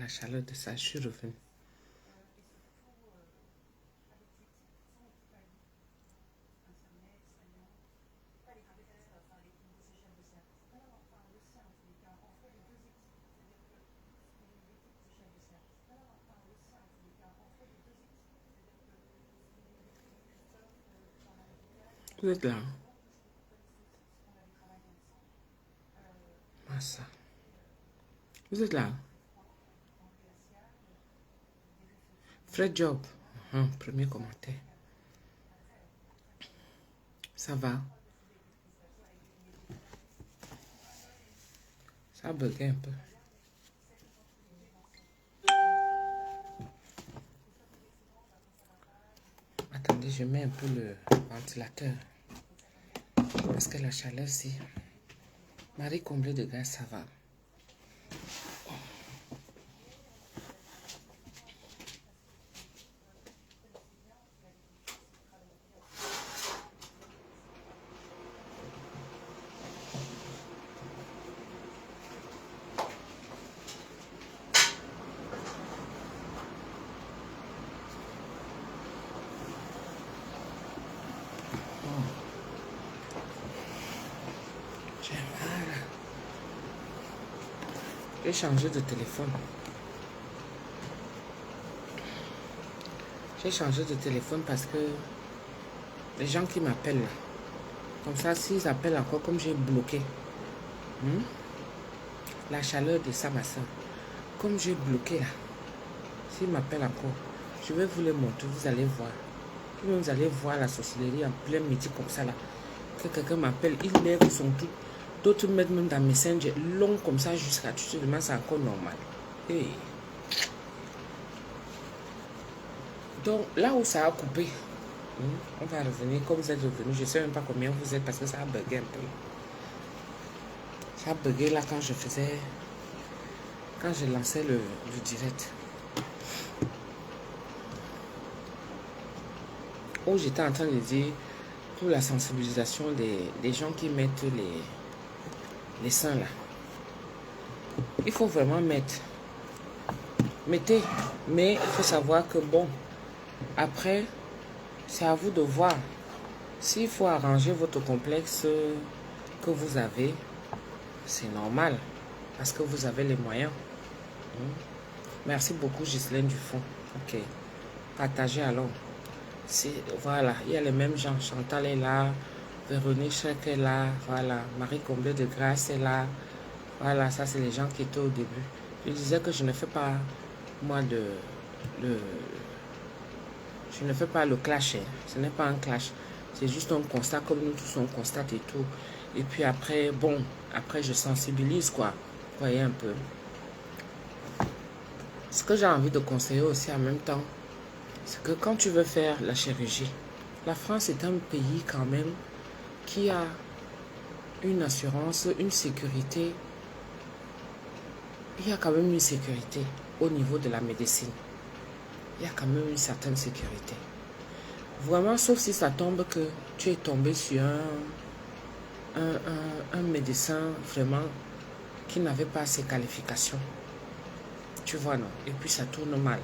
chaleur de ça, je suis revenue. Vous êtes là? Massa. Vous êtes là? Fred Job. Premier commentaire. Ça va? Ça a bugué un peu. Attendez, je mets un peu le ventilateur. Parce que la chaleur, si. Marie comblée de gaz, ça va. J'ai changé de téléphone. J'ai changé de téléphone parce que les gens qui m'appellent là, comme ça, s'ils appellent encore, comme j'ai bloqué, la chaleur de ça, ma soeur, comme j'ai bloqué là, s'ils m'appellent encore, je vais vous les montrer, vous allez voir. Vous allez voir la sorcellerie en plein midi comme ça là. Que quelqu'un m'appelle, il lève son truc. D'autres mettent même dans Messenger long comme ça jusqu'à tu te demandes c'est encore normal. Hey. Donc là où ça a coupé, on va revenir comme vous êtes revenu. Je ne sais même pas combien vous êtes parce que ça a bugué un peu. Ça a bugué là quand je lançais le direct. Où j'étais en train de dire pour la sensibilisation des gens qui mettent les seins là. Il faut vraiment mettre. Mettez. Mais il faut savoir que bon, après, c'est à vous de voir. S'il faut arranger votre complexe que vous avez, c'est normal. Parce que vous avez les moyens. Merci beaucoup Ghislaine Dufond. Ok. Partagez alors. Voilà, il y a les mêmes gens. Chantal est là. Véronique Chèque est là. Voilà. Marie Comblé de Grâce est là. Voilà, ça c'est les gens qui étaient au début. Je disais que je ne fais pas, moi, je ne fais pas le clash. Ce n'est pas un clash. C'est juste un constat comme nous tous on constate et tout. Et puis après, bon, après je sensibilise quoi. Vous voyez un peu. Ce que j'ai envie de conseiller aussi en même temps, c'est que quand tu veux faire la chirurgie, la France est un pays quand même qui a une assurance, une sécurité. Il y a quand même une sécurité au niveau de la médecine. Il y a quand même une certaine sécurité. Vraiment, sauf si ça tombe que tu es tombé sur un médecin vraiment qui n'avait pas ses qualifications. Tu vois, non? Et puis ça tourne mal.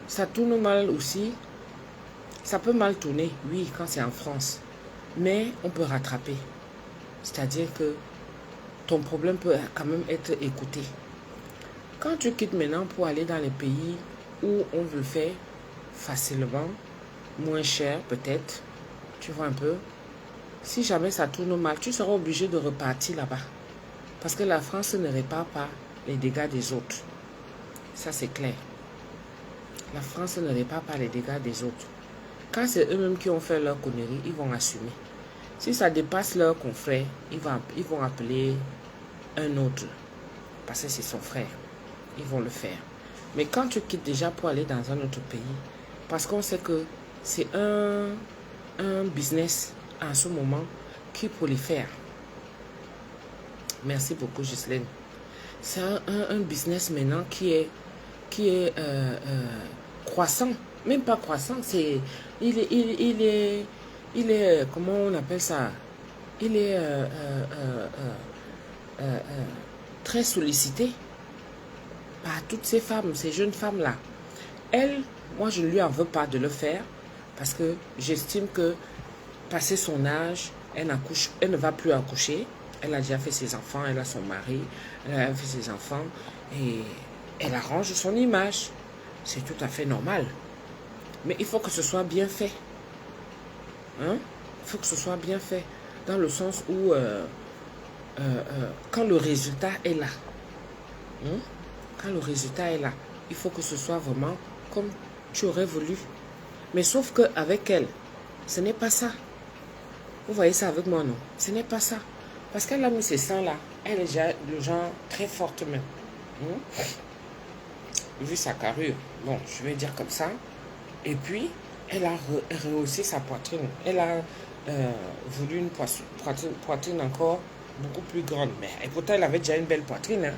Ça tourne mal aussi. Ça peut mal tourner, oui, quand c'est en France. Mais on peut rattraper. C'est-à-dire que ton problème peut quand même être écouté. Quand tu quittes maintenant pour aller dans les pays où on veut le faire facilement, moins cher peut-être, tu vois un peu, si jamais ça tourne mal, tu seras obligé de repartir là-bas. Parce que la France ne répare pas les dégâts des autres. Ça c'est clair. La France ne répare pas les dégâts des autres. Quand c'est eux-mêmes qui ont fait leur connerie, ils vont assumer. Si ça dépasse leur confrère, ils vont appeler un autre. Parce que c'est son frère. Ils vont le faire. Mais quand tu quittes déjà pour aller dans un autre pays, parce qu'on sait que c'est un business en ce moment qui prolifère. Merci beaucoup, Ghislaine. C'est un business maintenant qui est croissant. Même pas croissant, c'est il est comment on appelle ça? Il est très sollicité. par toutes ces femmes, ces jeunes femmes-là. Elle, moi, je ne lui en veux pas de le faire parce que j'estime que, passé son âge, elle ne va plus accoucher. Elle a déjà fait ses enfants, elle a son mari, elle a fait ses enfants et elle arrange son image. C'est tout à fait normal. Mais il faut que ce soit bien fait. Hein? Il faut que ce soit bien fait. Dans le sens où, quand le résultat est là, hein? Quand le résultat est là, il faut que ce soit vraiment comme tu aurais voulu. Mais sauf qu'avec elle, ce n'est pas ça. Vous voyez ça avec moi, non? Ce n'est pas ça. Parce qu'elle a mis ses seins là. Elle est déjà le genre très forte même. Hein? Vu sa carrure. Bon, je vais dire comme ça. Et puis, elle a rehaussé sa poitrine. Elle a voulu une poitrine encore beaucoup plus grande. Mais et pourtant, elle avait déjà une belle poitrine. Hein.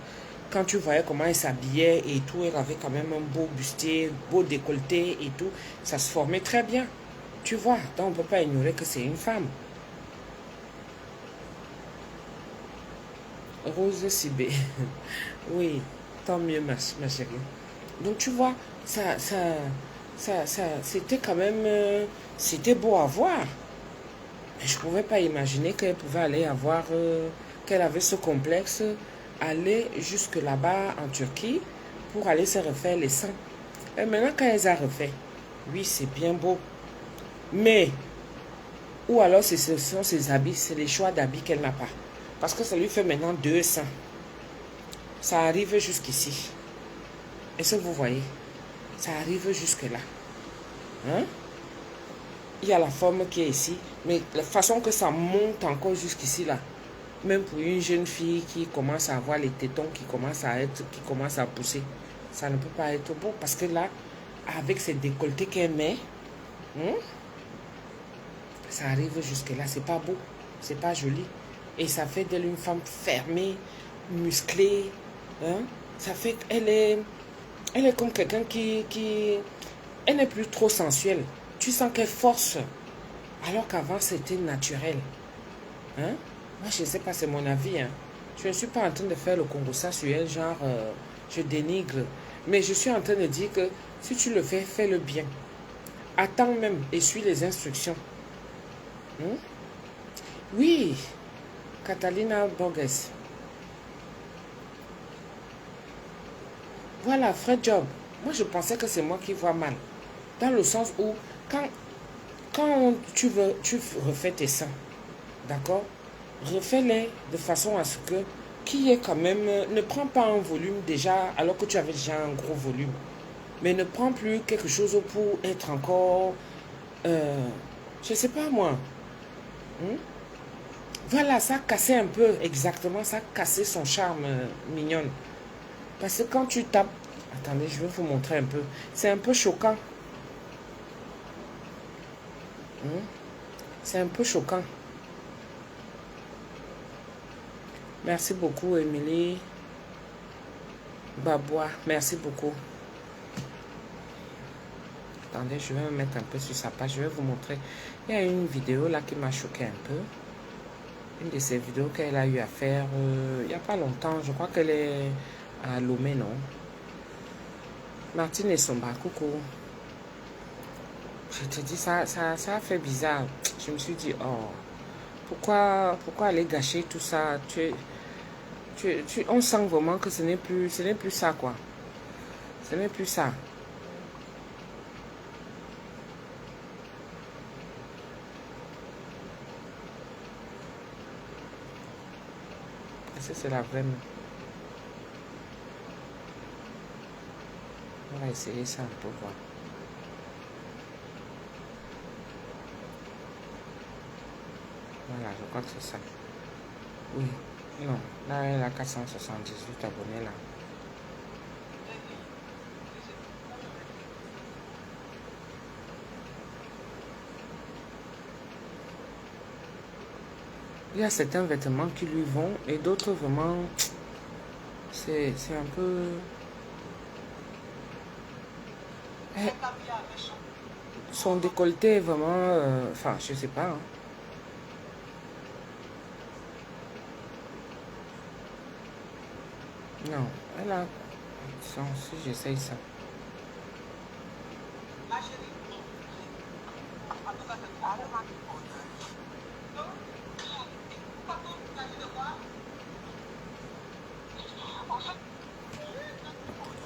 Quand tu voyais comment elle s'habillait et tout, elle avait quand même un beau bustier, beau décolleté et tout. Ça se formait très bien. Tu vois, donc on ne peut pas ignorer que c'est une femme. Rose Sibé. Oui, tant mieux, ma chérie. Donc, tu vois, c'était quand même... c'était beau à voir. Mais je ne pouvais pas imaginer qu'elle pouvait aller avoir... qu'elle avait ce complexe, aller jusque là-bas en Turquie pour aller se refaire les seins. Et maintenant, quand elle a refait, oui, c'est bien beau. Mais, ou alors ce sont ses habits, c'est les choix d'habits qu'elle n'a pas. Parce que ça lui fait maintenant 2 seins. Ça arrive jusqu'ici. Est-ce que vous voyez? Ça arrive jusque-là. Hein? Il y a la forme qui est ici. Mais la façon que ça monte encore jusqu'ici là. Même pour une jeune fille qui commence à avoir les tétons qui commencent à pousser. Ça ne peut pas être beau. Parce que là, avec ces décolletés qu'elle met, ça arrive jusque-là. C'est pas beau. C'est pas joli. Et ça fait d'elle une femme fermée, musclée. Hein? Ça fait qu'elle est comme quelqu'un qui... Elle n'est plus trop sensuelle. Tu sens qu'elle force. Alors qu'avant, c'était naturel. Hein? Moi, je ne sais pas, c'est mon avis. Hein? Je ne suis pas en train de faire le congossa sur elle, genre, je dénigre. Mais je suis en train de dire que si tu le fais, fais-le bien. Attends même et suis les instructions. Hein? Oui, Catalina Borges. Voilà, Fred Job. Moi, je pensais que c'est moi qui vois mal. Dans le sens où, quand tu refais tes seins, d'accord? Refais-les de façon à ce que, qui est quand même, ne prends pas un volume déjà, alors que tu avais déjà un gros volume. Mais ne prends plus quelque chose pour être encore, je ne sais pas moi. Hein? Voilà, ça a cassé un peu, exactement, ça a cassé son charme, mignonne. Parce que quand tu tapes... Attendez, je vais vous montrer un peu. C'est un peu choquant. C'est un peu choquant. Merci beaucoup, Émilie. Babois, merci beaucoup. Attendez, je vais me mettre un peu sur sa page. Je vais vous montrer. Il y a une vidéo là qui m'a choqué un peu. Une de ces vidéos qu'elle a eu à faire il n'y a pas longtemps. Je crois qu'elle est à Lomé, non? Martine et Somba, coucou. Je te dis, ça a fait bizarre. Je me suis dit, oh, pourquoi aller gâcher tout ça? On sent vraiment que ce n'est plus ça, quoi. Ce n'est plus ça. Est-ce que c'est la vraie? On va essayer ça un peu, voir. Voilà, je crois que c'est ça. Oui. Non, là, elle a 478 abonnés, là. Il y a certains vêtements qui lui vont et d'autres vraiment, c'est un peu... Son décolleté est vraiment... Enfin, je sais pas. Hein. Non, elle a... Sans, si j'essaye ça.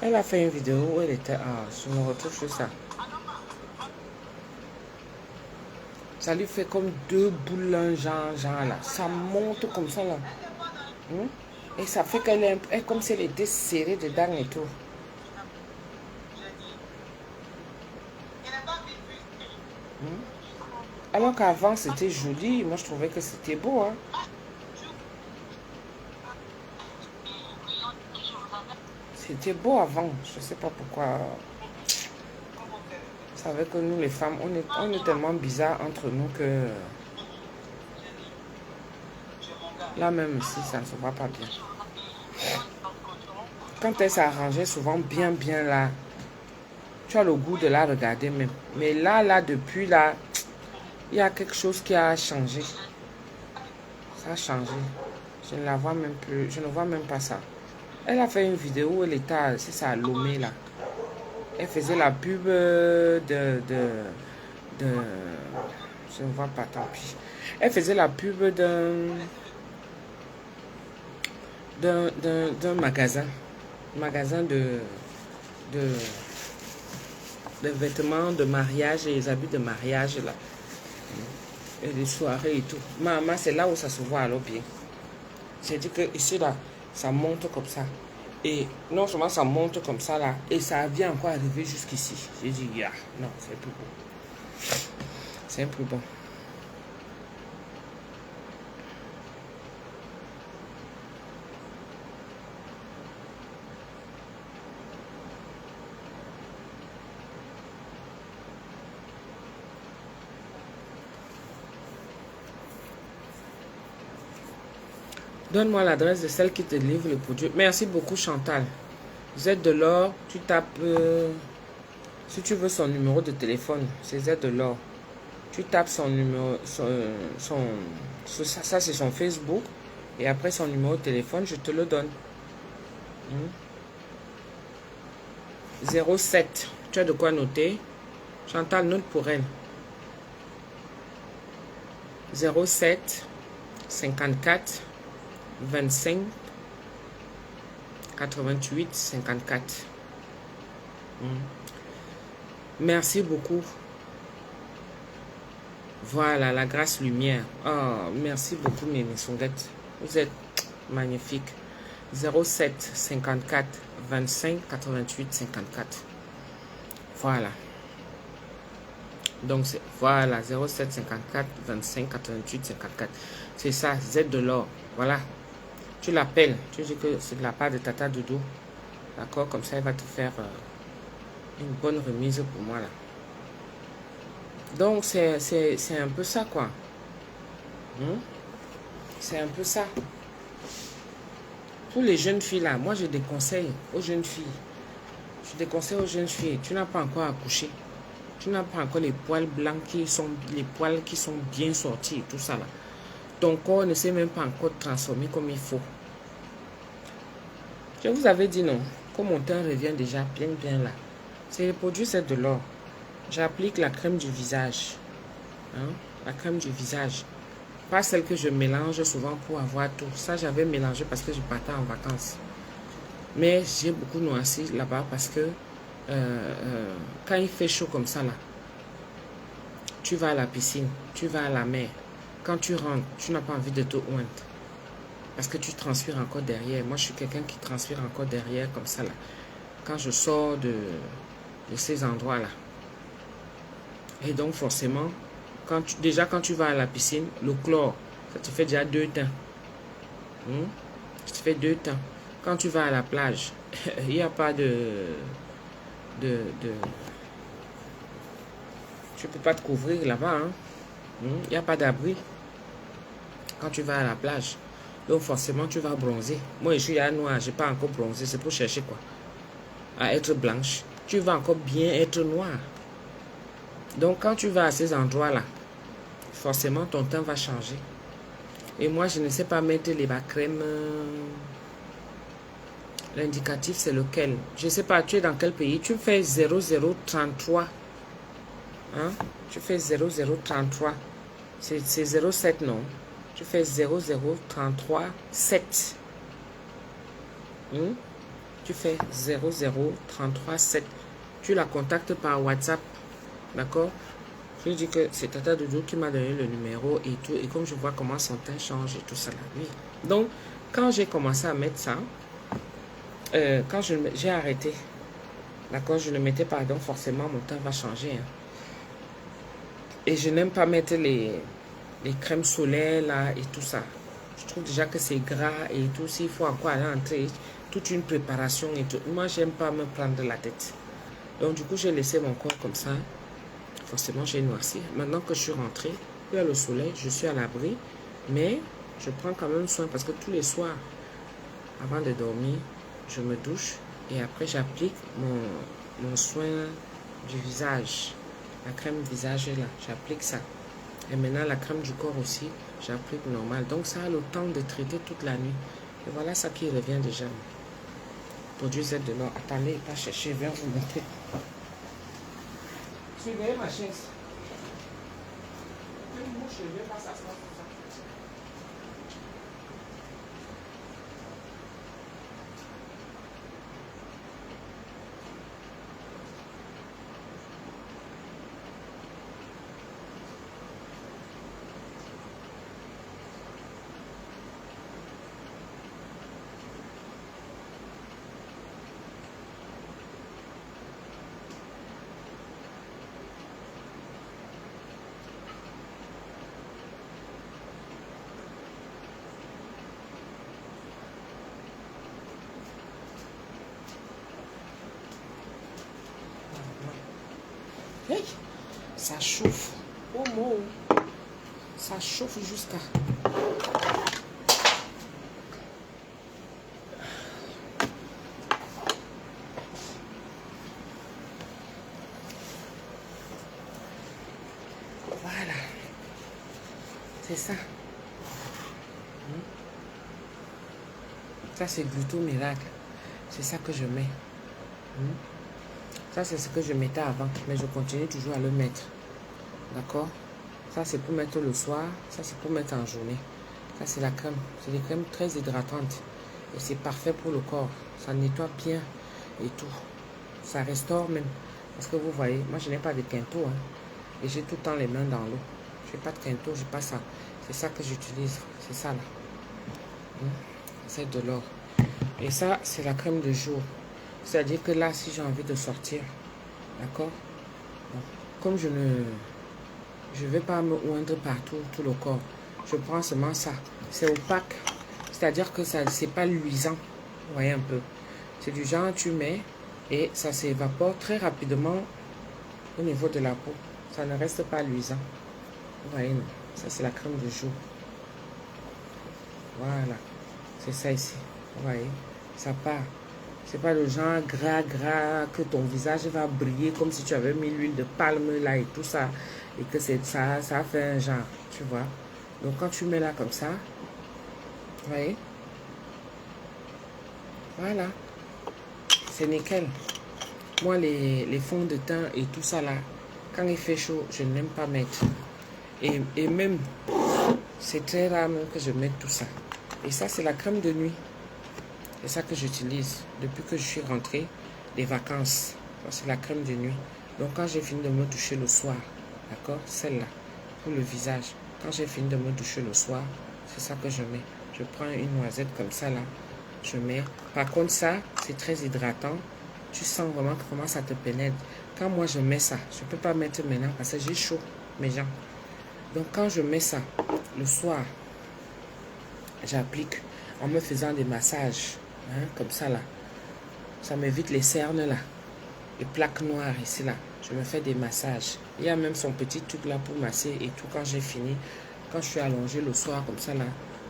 Elle a fait une vidéo où elle était... Ah, je me retrouve sur ça. Ça lui fait comme deux boules, genre là. Ça monte comme ça là. Et ça fait qu'elle est comme si elle était serrée dedans et tout. Alors qu'avant c'était joli. Moi je trouvais que c'était beau. Hein. C'était beau avant. Je sais pas pourquoi. C'est vrai que nous les femmes, on est tellement bizarres entre nous que... Là même ici, ça ne se voit pas bien. Quand elle s'arrangeait souvent bien là, tu as le goût de la regarder même. Mais là, depuis là, il y a quelque chose qui a changé. Ça a changé. Je ne la vois même plus. Je ne vois même pas ça. Elle a fait une vidéo où elle était, c'est ça, à Lomé là. Elle faisait la pub de... Je ne vois pas, tant pis. Elle faisait la pub d'un magasin. Magasin de vêtements de mariage et les habits de mariage là. Et les soirées et tout. Maman, c'est là où ça se voit alors bien. J'ai dit que ici là, ça monte comme ça. Et non seulement ça monte comme ça là, et ça vient encore arriver jusqu'ici. J'ai dit, yeah, non, c'est plus bon. C'est plus bon. Donne-moi l'adresse de celle qui te livre le produit. Merci beaucoup Chantal. Z de l'or, tu tapes... si tu veux son numéro de téléphone, c'est Z de l'or. Tu tapes son numéro... ça c'est son Facebook. Et après son numéro de téléphone, je te le donne. 07. Tu as de quoi noter. Chantal, note pour elle. 07 54 25 88 54. Merci beaucoup. Voilà, la grâce lumière. Oh, merci beaucoup, mes songuettes. Vous êtes magnifiques. 07 54 25 88 54. Voilà. Donc, voilà, 07 54 25 88 54. C'est ça, Z de l'or. Voilà. Tu l'appelles. Tu dis que c'est de la part de Tata Doudou. D'accord? Comme ça, elle va te faire une bonne remise pour moi, là. Donc, c'est un peu ça, quoi. C'est un peu ça. Pour les jeunes filles, là, moi, j'ai des conseils aux jeunes filles. Je déconseille aux jeunes filles. Tu n'as pas encore accouché. Tu n'as pas encore les poils blancs les poils qui sont bien sortis et tout ça, là. Ton corps ne s'est même pas encore transformé comme il faut. Je vous avais dit non. Comme mon teint revient déjà bien là. C'est le produit, c'est de l'or. J'applique la crème du visage. La crème du visage. Pas celle que je mélange souvent pour avoir tout. Ça, j'avais mélangé parce que je partais en vacances. Mais j'ai beaucoup noirci là-bas parce que quand il fait chaud comme ça là, tu vas à la piscine, tu vas à la mer. Quand tu rentres, tu n'as pas envie de te oindre. Parce que tu transpires encore derrière. Moi, je suis quelqu'un qui transpire encore derrière comme ça là. Quand je sors de ces endroits-là. Et donc, forcément, déjà quand tu vas à la piscine, le chlore, ça te fait déjà 2 teints. Ça te fait 2 teints. Quand tu vas à la plage, il n'y a pas tu peux pas te couvrir là-bas. Il n'y a pas d'abri. Quand tu vas à la plage. Donc forcément, tu vas bronzer. Moi, je suis à noir, je n'ai pas encore bronzé. C'est pour chercher quoi? À être blanche. Tu vas encore bien être noir. Donc, quand tu vas à ces endroits-là, forcément, ton teint va changer. Et moi, je ne sais pas mettre les crèmes L'indicatif, c'est lequel? Je ne sais pas, tu es dans quel pays? Tu fais 0033. Hein? Tu fais 0033. C'est 07, non? Tu fais 0033 7. Tu fais 0033 7. Tu la contactes par WhatsApp. D'accord? Je lui dis que c'est Tata Doudou qui m'a donné le numéro et tout. Et comme je vois comment son teint change et tout ça là. Oui. Donc, quand j'ai commencé à mettre ça, quand j'ai arrêté, d'accord, je ne mettais pas, donc forcément mon teint va changer. Hein. Et je n'aime pas mettre les crèmes solaires là et tout ça. Je trouve déjà que c'est gras et tout. S'il faut encore aller entrer, toute une préparation et tout. Moi, j'aime pas me prendre la tête. Donc, du coup, j'ai laissé mon corps comme ça. Forcément, j'ai noirci. Maintenant que je suis rentrée, il y a le soleil, je suis à l'abri. Mais je prends quand même soin parce que tous les soirs, avant de dormir, je me douche et après, j'applique mon soin du visage. La crème visage là, j'applique ça. Et maintenant, la crème du corps aussi, j'applique normal. Donc, ça a le temps de traiter toute la nuit. Et voilà ça qui revient déjà. Produit Z de l'or. Attendez, pas chercher, je vais vous montrer. Suivez ma chaise. Une mouche, je vais pas s'asseoir comme ça. Hey, ça chauffe. Oh mon. Ça chauffe jusqu'à. Voilà. C'est ça. Ça, c'est Gluto Miracle. C'est ça que je mets. Ça, c'est ce que je mettais avant. Mais je continue toujours à le mettre. D'accord? Ça, c'est pour mettre le soir. Ça, c'est pour mettre en journée. Ça, c'est la crème. C'est des crèmes très hydratantes. Et c'est parfait pour le corps. Ça nettoie bien et tout. Ça restaure même. Parce que vous voyez, moi, je n'ai pas de quinto. Hein. Et j'ai tout le temps les mains dans l'eau. Je n'ai pas de quinto, je n'ai pas ça. C'est ça que j'utilise. C'est ça, là. C'est de l'or. Et ça, c'est la crème de jour. C'est-à-dire que là, si j'ai envie de sortir, d'accord? Comme je ne vais pas me oindre partout, tout le corps, je prends seulement ça. C'est opaque. C'est-à-dire que ça, c'est pas luisant. Vous voyez un peu. C'est du genre, tu mets et ça s'évapore très rapidement au niveau de la peau. Ça ne reste pas luisant. Vous voyez, non? Ça, c'est la crème de jour. Voilà. C'est ça ici. Vous voyez? Ça part. C'est pas le genre gras, que ton visage va briller comme si tu avais mis l'huile de palme là et tout ça. Et que c'est ça fait un genre, tu vois. Donc quand tu mets là comme ça, vous voyez? Voilà. C'est nickel. Moi, les fonds de teint et tout ça là, quand il fait chaud, je n'aime pas mettre. Et même, c'est très rare même que je mette tout ça. Et ça, c'est la crème de nuit. C'est ça que j'utilise depuis que je suis rentrée des vacances. C'est la crème de nuit. Donc quand j'ai fini de me doucher le soir, d'accord, celle-là, pour le visage. Quand j'ai fini de me doucher le soir, c'est ça que je mets. Je prends une noisette comme ça là, je mets. Par contre ça, c'est très hydratant. Tu sens vraiment comment ça te pénètre. Quand moi je mets ça, je ne peux pas mettre maintenant parce que j'ai chaud, mes jambes. Donc quand je mets ça, le soir, j'applique en me faisant des massages. Hein, comme ça là, ça m'évite les cernes là, les plaques noires ici là. Je me fais des massages. Il y a même son petit truc là pour masser et tout. Quand j'ai fini, quand je suis allongée le soir comme ça là,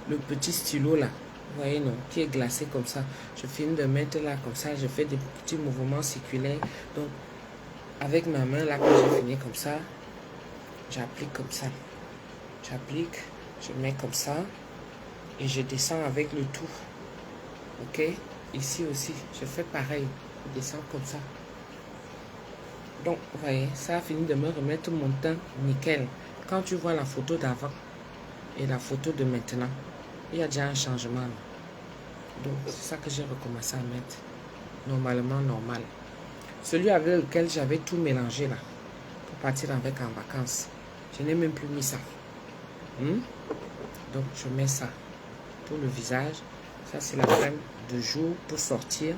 le petit stylo là, vous voyez non, qui est glacé comme ça, je finis de mettre là comme ça, je fais des petits mouvements circulaires. Donc avec ma main là, quand j'ai fini comme ça, j'applique comme ça, j'applique, je mets comme ça et je descends avec le tout. Ok, ici aussi, je fais pareil. Je descends comme ça. Donc, vous voyez, ça a fini de me remettre mon teint nickel. Quand tu vois la photo d'avant et la photo de maintenant, il y a déjà un changement. Là. Donc, c'est ça que j'ai recommencé à mettre. Normalement, normal. Celui avec lequel j'avais tout mélangé là, pour partir avec en vacances. Je n'ai même plus mis ça. Donc, je mets ça pour le visage. Ça, c'est la crème de jour pour sortir.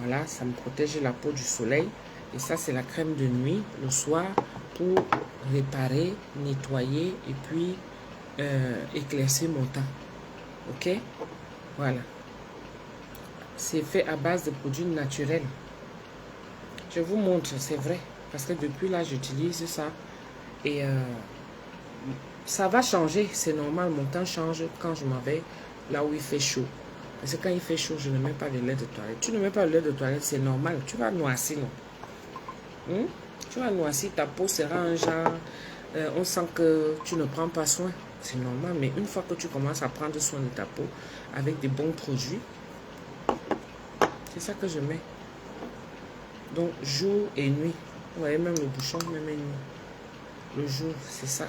Voilà, ça me protège la peau du soleil. Et ça, c'est la crème de nuit, le soir, pour réparer, nettoyer et puis éclaircir mon teint. Ok? Voilà. C'est fait à base de produits naturels. Je vous montre, c'est vrai. Parce que depuis là, j'utilise ça. Et ça va changer, c'est normal. Mon teint change quand je m'en vais là où il fait chaud. Parce que quand il fait chaud, je ne mets pas de lait de toilette. Tu ne mets pas de lait de toilette, c'est normal. Tu vas noircir, non? Tu vas noircir, ta peau sera un genre... on sent que tu ne prends pas soin. C'est normal, mais une fois que tu commences à prendre soin de ta peau avec des bons produits, c'est ça que je mets. Donc, jour et nuit. Vous voyez, même le bouchon, même nuit. Le jour, c'est ça.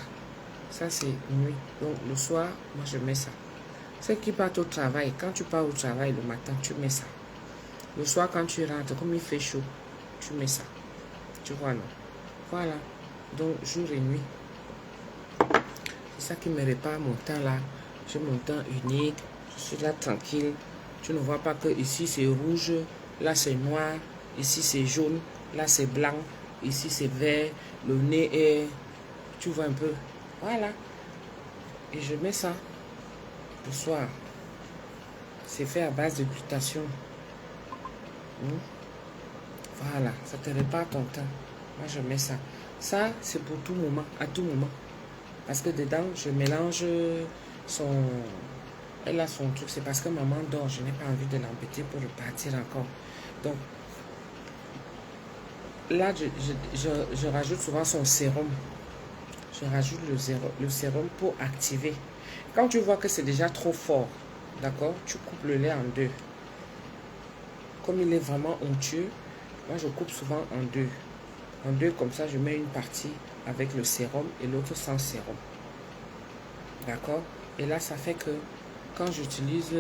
Ça, c'est nuit. Donc, le soir, moi, je mets ça. Ceux qui partent au travail, quand tu pars au travail le matin, tu mets ça. Le soir, quand tu rentres, comme il fait chaud, tu mets ça. Tu vois, non? Voilà. Donc, jour et nuit. C'est ça qui me répare mon teint là. J'ai mon teint unique. Je suis là tranquille. Tu ne vois pas que ici, c'est rouge. Là, c'est noir. Ici, c'est jaune. Là, c'est blanc. Ici, c'est vert. Le nez est... Tu vois un peu. Voilà. Et je mets ça le soir. C'est fait à base de glutation. Voilà. Ça te répare ton teint. Moi, je mets ça. Ça, c'est pour tout moment. À tout moment. Parce que dedans, je mélange son... Elle a son truc. C'est parce que maman dort. Je n'ai pas envie de l'embêter pour repartir encore. Donc, là, je rajoute souvent son sérum. Je rajoute le sérum pour activer. Quand tu vois que c'est déjà trop fort, d'accord, tu coupes le lait en deux. Comme il est vraiment onctueux, moi je coupe souvent en deux. En deux, comme ça, je mets une partie avec le sérum et l'autre sans sérum. D'accord? Et là, ça fait que quand j'utilise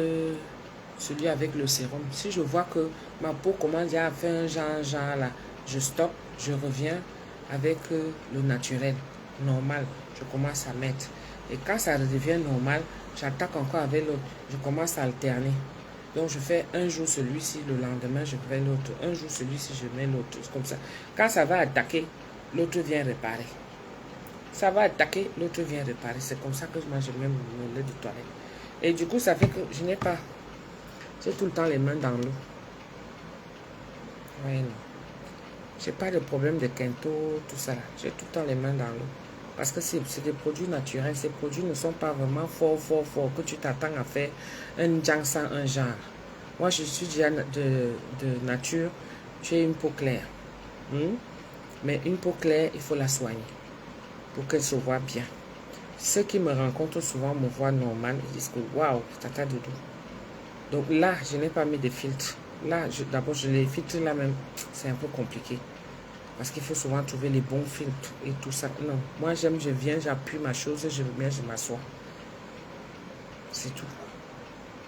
celui avec le sérum, si je vois que ma peau commence à faire un genre là, je stoppe, je reviens avec le naturel, normal. Je commence à mettre. Et quand ça redevient normal, j'attaque encore avec l'autre. Je commence à alterner. Donc, je fais un jour celui-ci, le lendemain, je fais l'autre. Un jour celui-ci, je mets l'autre. Comme ça. Quand ça va attaquer, l'autre vient réparer. Ça va attaquer, l'autre vient réparer. C'est comme ça que moi, je mets mon lait de toilette. Et du coup, ça fait que je n'ai pas... J'ai tout le temps les mains dans l'eau. Oui, non. J'ai pas de problème de quinto, tout ça. J'ai tout le temps les mains dans l'eau. Parce que c'est des produits naturels. Ces produits ne sont pas vraiment forts, que tu t'attends à faire un genre sans un genre. Moi, je suis déjà de nature. J'ai une peau claire. Mais une peau claire, il faut la soigner pour qu'elle se voit bien. Ceux qui me rencontrent souvent me voient normal. Ils disent que waouh, tata doudou. Donc là, je n'ai pas mis de filtre. Là, d'abord, je les filtre là même. C'est un peu compliqué. Parce qu'il faut souvent trouver les bons filtres et tout ça. Non, moi j'aime, je viens, j'appuie ma chose, je viens, je m'assois. C'est tout.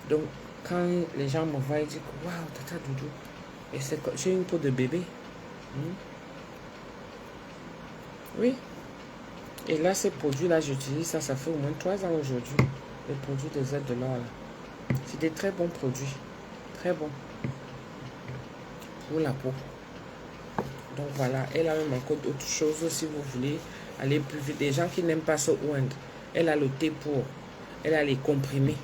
Donc, quand les gens me voient, ils disent waouh, tata doudou. Et j'ai une peau de bébé. Oui. Et là, ces produits-là, j'utilise ça, ça fait au moins 3 ans aujourd'hui. Les produits de Z de l'or là. C'est des très bons produits. Très bons. Pour la peau. Donc voilà, elle a même encore d'autres choses si vous voulez aller plus vite. Des gens qui n'aiment pas se oindre. Elle a le thé pour. Elle a les comprimés.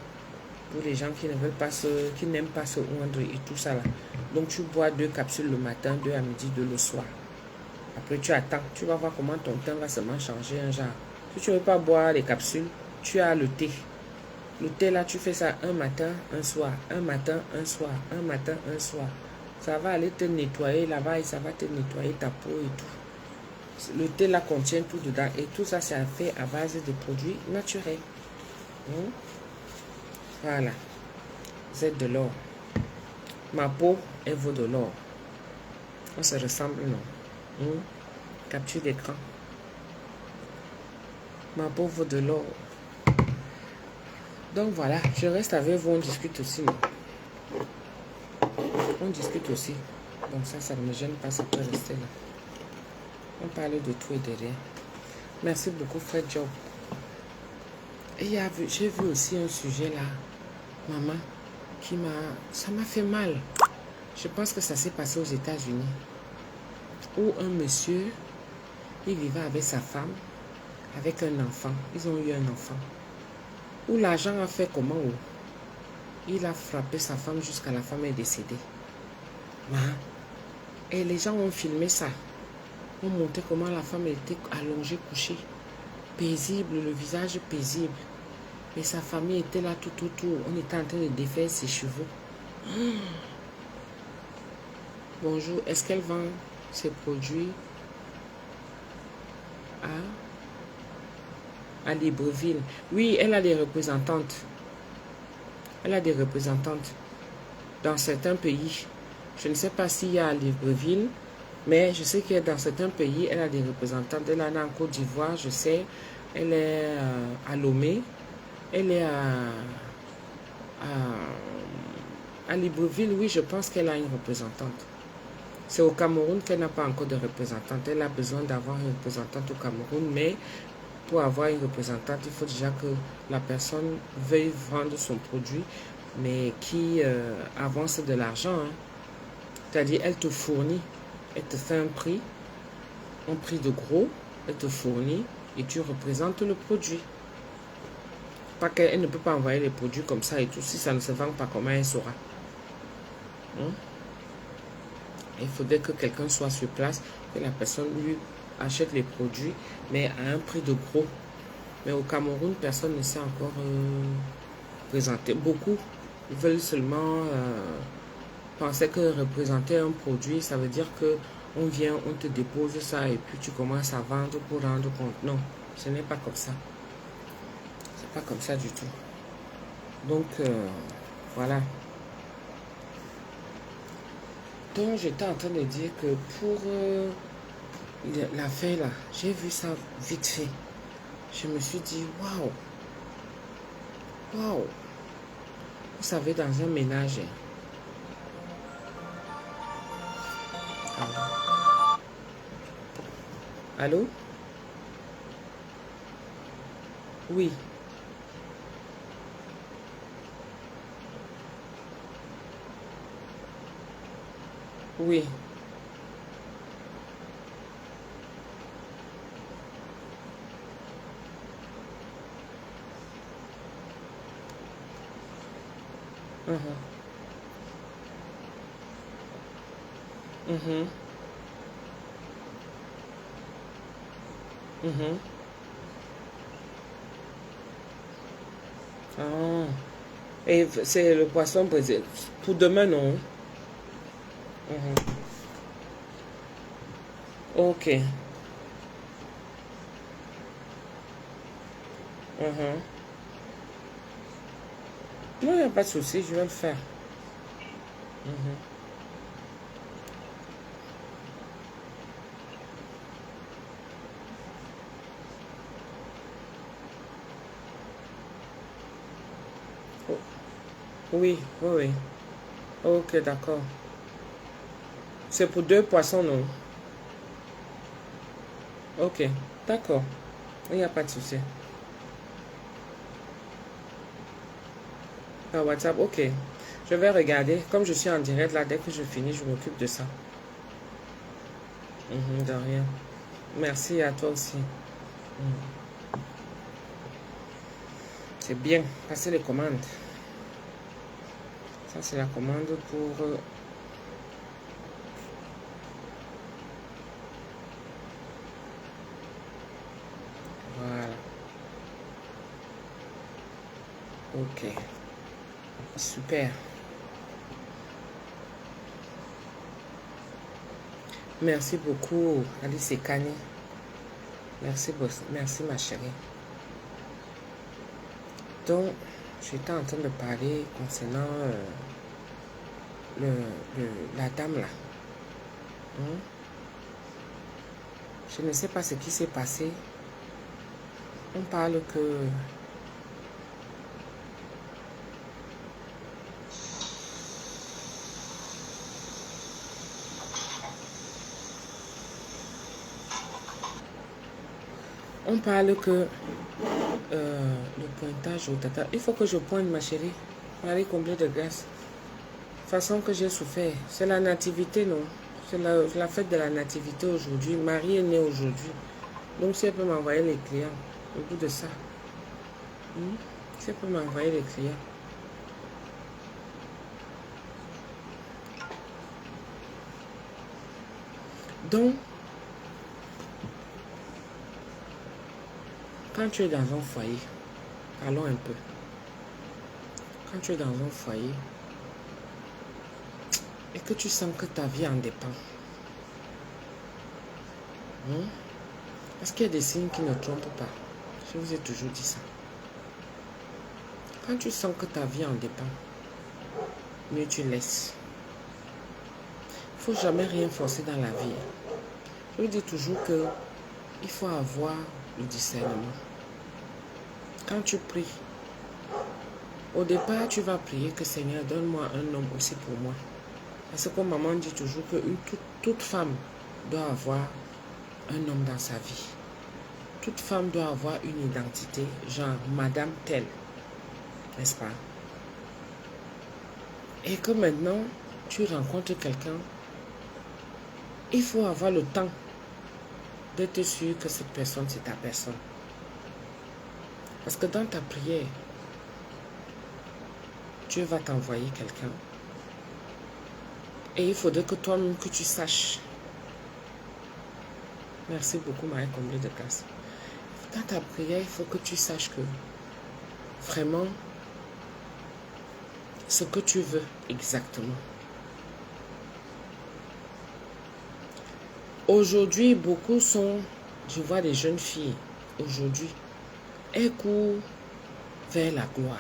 Pour les gens qui ne veulent pas qui n'aiment pas se oindre et tout ça là. Donc tu bois 2 capsules le matin, 2 à midi, 2 le soir. Après tu attends. Tu vas voir comment ton teint va seulement changer un genre. Si tu ne veux pas boire les capsules, tu as le thé. Le thé là, tu fais ça un matin, un soir. Un matin, un soir. Un matin, un soir. Ça va aller te nettoyer là-bas et ça va te nettoyer ta peau et tout. Le thé là contient tout dedans et tout ça c'est fait à base de produits naturels. Voilà. Z de l'or. Ma peau, elle vaut de l'or. On se ressemble, non? Capture d'écran. Ma peau vaut de l'or. Donc voilà, je reste avec vous, on discute aussi, non? On discute aussi. Donc ça ne me gêne pas, ça peut rester là. On parle de tout et de rien. Merci beaucoup, Fred Job. Et j'ai vu aussi un sujet là, maman, ça m'a fait mal. Je pense que ça s'est passé aux États-Unis. Où un monsieur, il vivait avec sa femme, avec un enfant. Ils ont eu un enfant. Où l'agent a fait comment? Il a frappé sa femme jusqu'à la femme est décédée. Et les gens ont filmé ça. On montré comment la femme était allongée, couchée. Paisible, le visage paisible. Et sa famille était là tout autour. On était en train de défaire ses cheveux. Bonjour, est-ce qu'elle vend ses produits à Libreville? Oui, elle a des représentantes. Elle a des représentantes dans certains pays. Je ne sais pas s'il y a à Libreville, mais je sais que dans certains pays, elle a des représentantes. Elle en a en Côte d'Ivoire, je sais. Elle est à Lomé. Elle est à Libreville, oui, je pense qu'elle a une représentante. C'est au Cameroun qu'elle n'a pas encore de représentante. Elle a besoin d'avoir une représentante au Cameroun, mais pour avoir une représentante, il faut déjà que la personne veuille vendre son produit, mais qui avance de l'argent. Hein. C'est-à-dire, elle te fournit, elle te fait un prix de gros, elle te fournit et tu représentes le produit. Pas qu'elle ne peut pas envoyer les produits comme ça et tout. Si ça ne se vend pas, comment elle saura? Il faudrait que quelqu'un soit sur place, que la personne lui achète les produits, mais à un prix de gros. Mais au Cameroun, personne ne sait encore présenter. Beaucoup veulent seulement penser que représenter un produit, ça veut dire que on vient, on te dépose ça et puis tu commences à vendre pour rendre compte. Non, ce n'est pas comme ça. C'est pas comme ça du tout. Donc, voilà. Donc, j'étais en train de dire que pour l'affaire là, j'ai vu ça vite fait. Je me suis dit, waouh. Waouh. Vous savez, dans un ménage. Allô? Oui. Oui. Mhm. Mhm. Mhm. Ah. Et c'est le poisson brésil. Pour demain, non? Mhm. Ok. Mhm. Non, il n'y a pas de souci, je vais le faire. Mhm. Oh, oui, oui, oui. Ok, d'accord. C'est pour 2 poissons, non? Ok, d'accord. Il n'y a pas de souci. Par WhatsApp, ok. Je vais regarder. Comme je suis en direct là, dès que je finis, je m'occupe de ça. De rien. Merci à toi aussi. C'est bien. Passer les commandes. Ça, c'est la commande pour... Voilà. Ok. Super. Merci beaucoup, Alice et Kani. Merci, merci ma chérie. Donc, j'étais en train de parler concernant la dame là. Hein? Je ne sais pas ce qui s'est passé. On parle que... On parle que le pointage au tata. Il faut que je pointe, ma chérie. Marie comblée de grâce. Façon que j'ai souffert. C'est la nativité, non? C'est la fête de la nativité aujourd'hui. Marie est née aujourd'hui. Donc si elle peut m'envoyer les clients au bout de ça. Si elle peut m'envoyer les clients. Donc, quand tu es dans un foyer, parlons un peu. Quand tu es dans un foyer et que tu sens que ta vie en dépend, parce qu'il y a des signes qui ne trompent pas. Je vous ai toujours dit ça. Quand tu sens que ta vie en dépend, mieux tu laisses. Il ne faut jamais rien forcer dans la vie. Je vous dis toujours que il faut avoir le discernement. Quand tu pries, au départ, tu vas prier que Seigneur, donne-moi un homme aussi pour moi. Parce que maman dit toujours que toute femme doit avoir un homme dans sa vie. Toute femme doit avoir une identité, genre Madame telle, n'est-ce pas? Et que maintenant, tu rencontres quelqu'un, il faut avoir le temps d'être sûr que cette personne, c'est ta personne. Parce que dans ta prière, Dieu va t'envoyer quelqu'un. Et il faudrait que toi-même que tu saches. Merci beaucoup, Marie comblée de grâce. Dans ta prière, il faut que tu saches que vraiment ce que tu veux exactement. Aujourd'hui, beaucoup sont, je vois des jeunes filles, aujourd'hui, elles courent vers la gloire.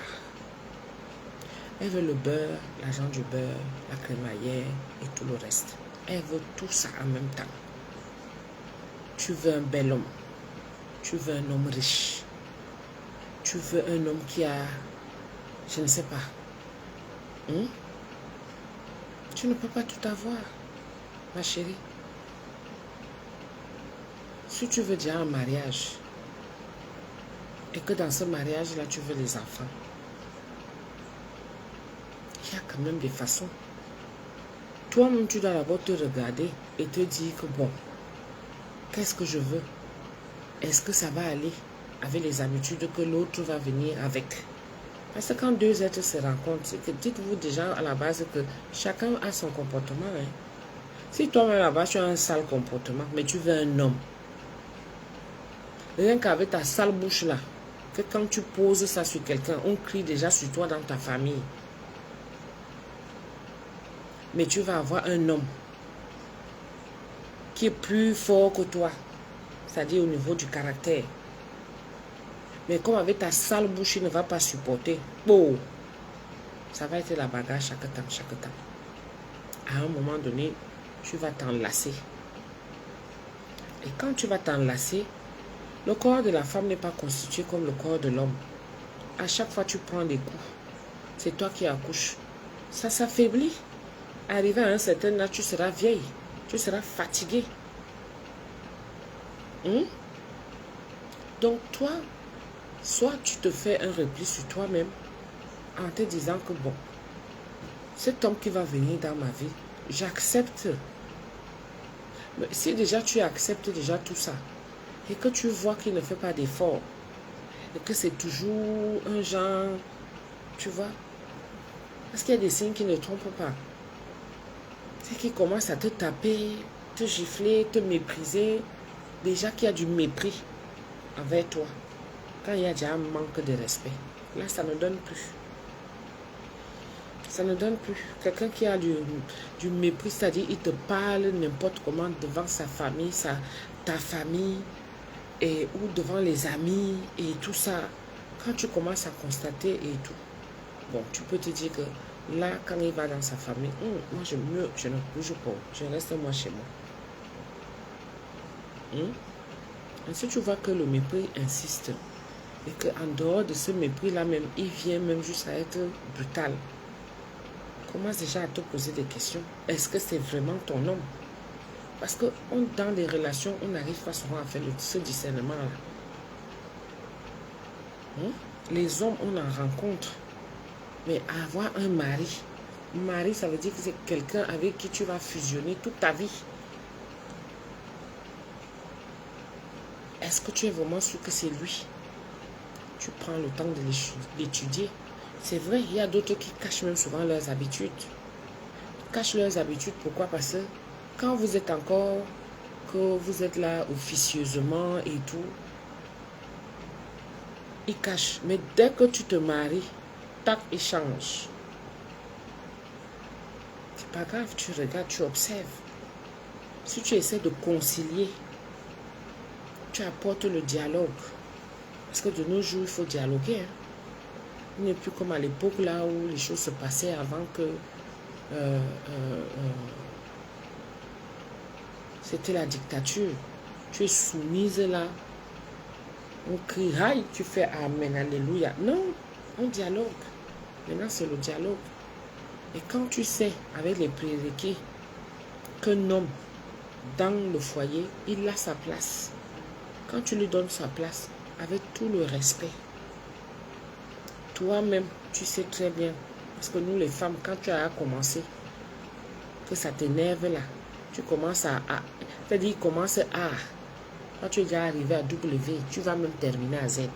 Elles veulent le beurre, l'argent du beurre, la crémaillère et tout le reste. Elles veulent tout ça en même temps. Tu veux un bel homme. Tu veux un homme riche. Tu veux un homme qui a, je ne sais pas. Tu ne peux pas tout avoir, ma chérie. Si tu veux déjà un mariage, et que dans ce mariage-là, tu veux les enfants, il y a quand même des façons. Toi-même, tu dois d'abord te regarder et te dire que bon, qu'est-ce que je veux? Est-ce que ça va aller avec les habitudes que l'autre va venir avec? Parce que quand deux êtres se rencontrent, c'est que dites-vous déjà à la base que chacun a son comportement. Hein. Si toi-même là-bas, tu as un sale comportement, mais tu veux un homme, rien qu'avec ta sale bouche là, que quand tu poses ça sur quelqu'un, on crie déjà sur toi dans ta famille. Mais tu vas avoir un homme qui est plus fort que toi, c'est-à-dire au niveau du caractère. Mais comme avec ta sale bouche, il ne va pas supporter. Oh, ça va être la bagarre chaque temps, chaque temps. À un moment donné, tu vas t'enlacer. Et quand tu vas t'enlacer, le corps de la femme n'est pas constitué comme le corps de l'homme. À chaque fois, tu prends des coups. C'est toi qui accouches. Ça s'affaiblit. Arrivé à un certain âge, tu seras vieille. Tu seras fatiguée. Donc toi, soit tu te fais un repli sur toi-même en te disant que bon, cet homme qui va venir dans ma vie, j'accepte. Mais si déjà tu acceptes déjà tout ça, et que tu vois qu'il ne fait pas d'effort, et que c'est toujours un genre, tu vois, parce qu'il y a des signes qui ne trompent pas. C'est qu'il commence à te taper, te gifler, te mépriser. Déjà qu'il y a du mépris envers toi. Quand il y a déjà un manque de respect, là ça ne donne plus. Ça ne donne plus. Quelqu'un qui a du mépris, c'est-à-dire il te parle n'importe comment devant sa famille, ta famille, ou devant les amis et tout ça. Quand tu commences à constater et tout, bon, tu peux te dire que Là, quand il va dans sa famille, moi, je ne bouge pas. Je reste moi chez moi. Et si tu vois que le mépris insiste, et qu'en dehors de ce mépris-là même, il vient même juste à être brutal, commence déjà à te poser des questions. Est-ce que c'est vraiment ton homme? Parce que dans des relations, on n'arrive pas souvent à faire ce discernement-là. Les hommes, on en rencontre. Mais avoir un mari, ça veut dire que c'est quelqu'un avec qui tu vas fusionner toute ta vie. Est-ce que tu es vraiment sûr que c'est lui? Tu prends le temps de l'étudier. C'est vrai, il y a d'autres qui cachent même souvent leurs habitudes. Ils cachent leurs habitudes, pourquoi? Parce que quand vous êtes encore, que vous êtes là officieusement et tout, ils cachent. Mais dès que tu te maries, tac, ils changent. C'est pas grave, tu regardes, tu observes. Si tu essaies de concilier, tu apportes le dialogue. Parce que de nos jours, il faut dialoguer. Il n'est plus comme à l'époque là où les choses se passaient avant que c'était la dictature. Tu es soumise là. On crie, aïe, tu fais amen, alléluia. Non, on dialogue. Maintenant, c'est le dialogue. Et quand tu sais, avec les prérequis, qu'un homme, dans le foyer, il a sa place. Quand tu lui donnes sa place, avec tout le respect, toi-même, tu sais très bien. Parce que nous, les femmes, quand tu as commencé, que ça t'énerve là, tu commences à c'est-à-dire, commence à. Quand tu es déjà arrivé à W, tu vas même terminer à Z.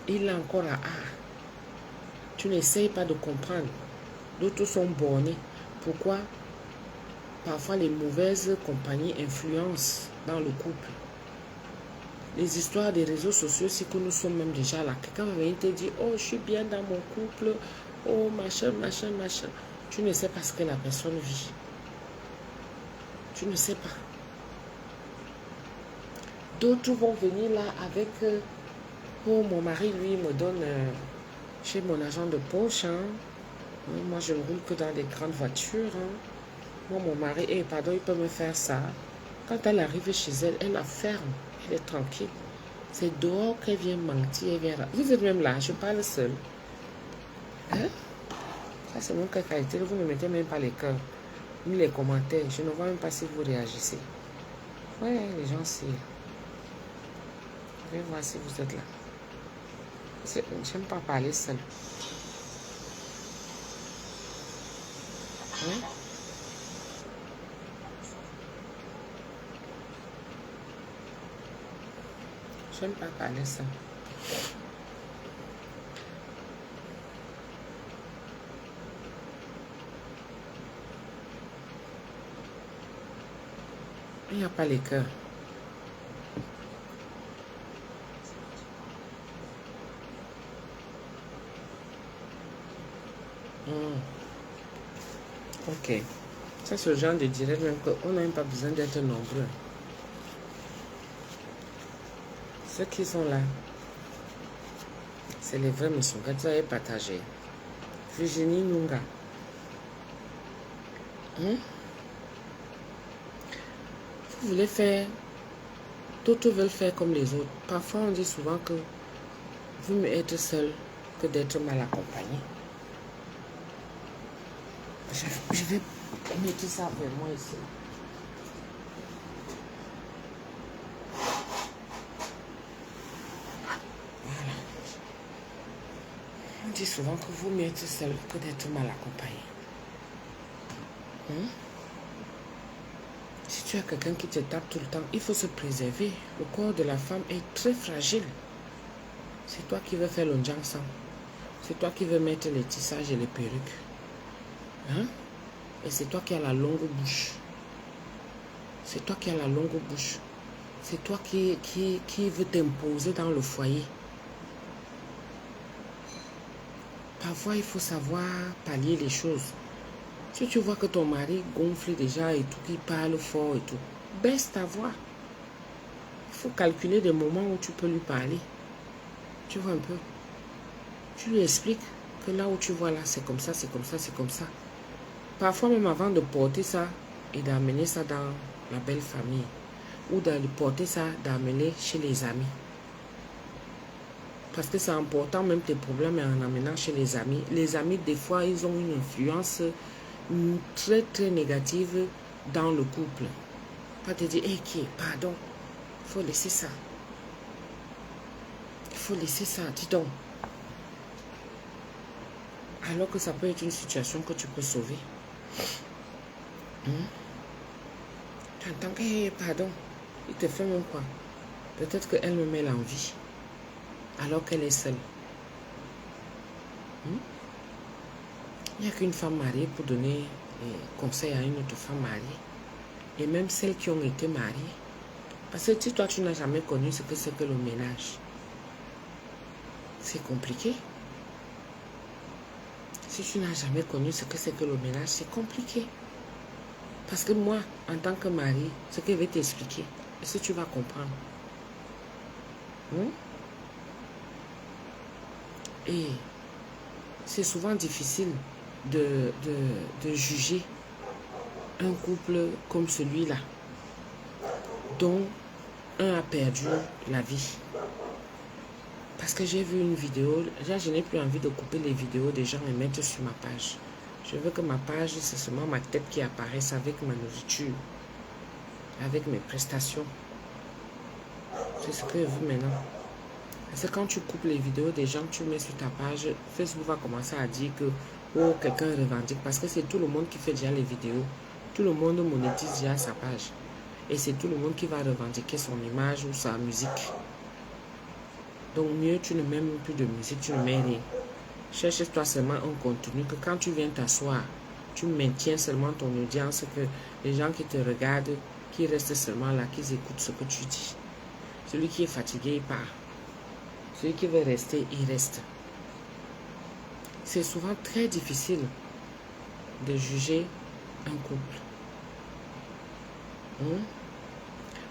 Il est encore à A. Tu n'essayes pas de comprendre. D'autres sont bornés. Pourquoi? Parfois, les mauvaises compagnies influencent dans le couple. Les histoires des réseaux sociaux, c'est que nous sommes même déjà là. Quelqu'un va venir te dire, oh, je suis bien dans mon couple. Oh, machin, machin, machin. Tu ne sais pas ce que la personne vit. Tu ne sais pas. D'autres vont venir là avec, oh, mon mari, lui, me donne chez mon agent de poche. Moi, je ne roule que dans des grandes voitures. Moi, mon mari, pardon, il peut me faire ça. Quand elle arrive chez elle, elle la ferme. Elle est tranquille. C'est dehors qu'elle vient mentir. Elle vient... Vous êtes même là, je parle seule. Hein? Ça, c'est mon cas qualité. Vous ne mettez même pas les cœurs, ni les commentaires. Je ne vois même pas si vous réagissez. Ouais, les gens, c'est... Je vais voir si vous êtes là. Je n'aime pas parler seul. Hein? J'aime pas parler seul. Il n'y a pas les cœurs. Ok. Ça, c'est le genre de direct même qu'on n'a même pas besoin d'être nombreux. Ceux qui sont là, c'est les vrais missions que vous avez partagé. Virginie Nunga. Vous voulez faire, d'autres veulent faire comme les autres. Parfois, on dit souvent que vaut mieux être seul que d'être mal accompagné. Je vais mettre ça vers moi ici. Voilà. On dit souvent que vaut mieux être seul que d'être mal accompagné. Si tu as quelqu'un qui te tape tout le temps, il faut se préserver. Le corps de la femme est très fragile. C'est toi qui veux faire le jansan. C'est toi qui veux mettre les tissages et les perruques. Et c'est toi qui as la longue bouche. C'est toi qui as la longue bouche. C'est toi qui veux t'imposer dans le foyer. Parfois, il faut savoir pallier les choses. Si tu vois que ton mari gonfle déjà et tout, qu'il parle fort et tout, baisse ta voix. Il faut calculer des moments où tu peux lui parler. Tu vois un peu. Tu lui expliques que là où tu vois là, c'est comme ça, c'est comme ça, c'est comme ça. Parfois même avant de porter ça et d'amener ça dans la belle famille, ou de porter ça, d'amener chez les amis. Parce que c'est important même tes problèmes en amenant chez les amis. Les amis, des fois, ils ont une influence très très négative dans le couple. Pas te dire, hey, pardon, il faut laisser ça. Il faut laisser ça, dis donc. Alors que ça peut être une situation que tu peux sauver. Tu entends que, hey, pardon, il te fait même quoi? Peut-être qu'elle me met l'envie. Alors qu'elle est seule. Il n'y a qu'une femme mariée pour donner des conseils à une autre femme mariée. Et même celles qui ont été mariées. Parce que si toi, tu n'as jamais connu ce que c'est que le ménage, c'est compliqué. Si tu n'as jamais connu ce que c'est que le ménage, c'est compliqué. Parce que moi, en tant que mari, ce que je vais t'expliquer, est-ce que tu vas comprendre? Et c'est souvent difficile de juger un couple comme celui-là, dont un a perdu la vie. Parce que j'ai vu une vidéo, je n'ai plus envie de couper les vidéos des gens et mettre sur ma page. Je veux que ma page, c'est seulement ma tête qui apparaisse avec ma nourriture, avec mes prestations. C'est ce que je veux maintenant. Parce que quand tu coupes les vidéos des gens, tu mets sur ta page, Facebook va commencer à dire que oh, quelqu'un revendique. Parce que c'est tout le monde qui fait déjà les vidéos. Tout le monde monétise déjà sa page. Et c'est tout le monde qui va revendiquer son image ou sa musique. Donc mieux, tu ne mets même plus de musique, tu ne mets rien. Cherche-toi seulement un contenu que quand tu viens t'asseoir, tu maintiens seulement ton audience, que les gens qui te regardent, qui restent seulement là, qu'ils écoutent ce que tu dis. Celui qui est fatigué, il part. Celui qui veut rester, il reste. C'est souvent très difficile de juger un couple.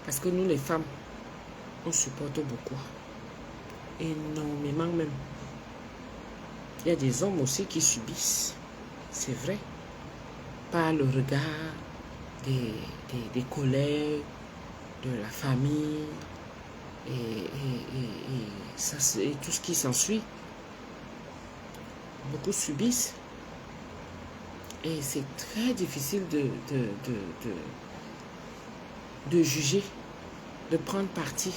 Parce que nous, les femmes, on supporte beaucoup. Énormément même. Il y a des hommes aussi qui subissent. C'est vrai. Par le regard des collègues, de la famille, et tout ce qui s'ensuit. Beaucoup subissent. Et c'est très difficile de juger, de prendre parti.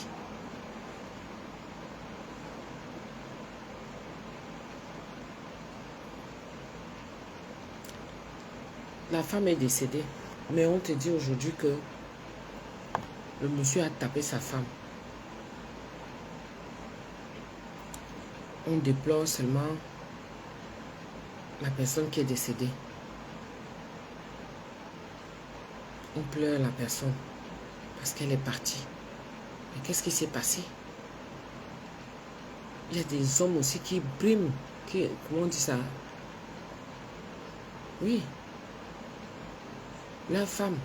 La femme est décédée, mais on te dit aujourd'hui que le monsieur a tapé sa femme. On déplore seulement la personne qui est décédée. On pleure la personne parce qu'elle est partie. Mais qu'est-ce qui s'est passé? Il y a des hommes aussi qui briment, comment on dit ça? Oui. La femme.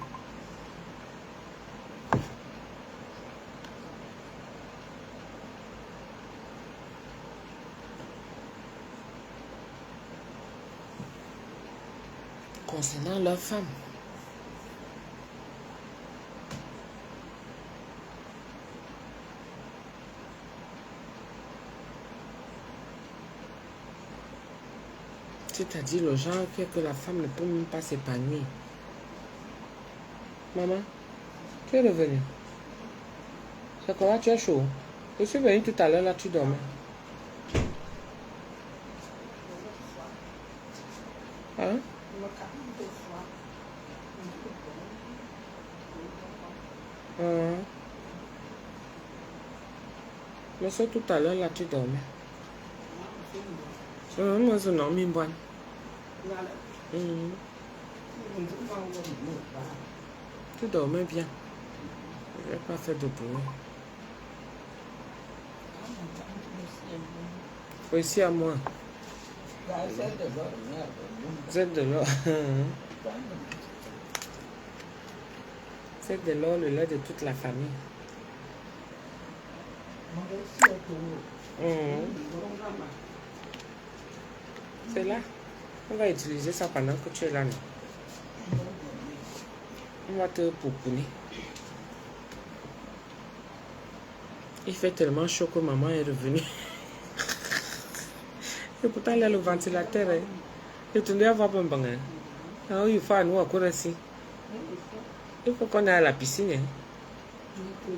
Concernant leur femme. C'est-à-dire le genre que la femme ne peut même pas s'épanouir. Maman, tu es revenue. C'est quoi, tu as chaud? Je suis venue tout à l'heure, là, tu dormais. Hein? Mais ça, tout à l'heure, là, tu dormais. Moi, je n'en ai pas. Tu dormais bien. Je n'ai pas fait de bruit. Faut ici à moi. Vous êtes de l'or. C'est de l'or, le lait de toute la famille. C'est là. On va utiliser ça pendant que tu es là, non? On va te pouponner. Il fait tellement chaud que maman est revenue. Et pourtant, il y a le ventilateur. Hein. Et tu dois avoir un bon. Ah, il faut à nous encore ici. Il faut qu'on aille à la piscine. Hein.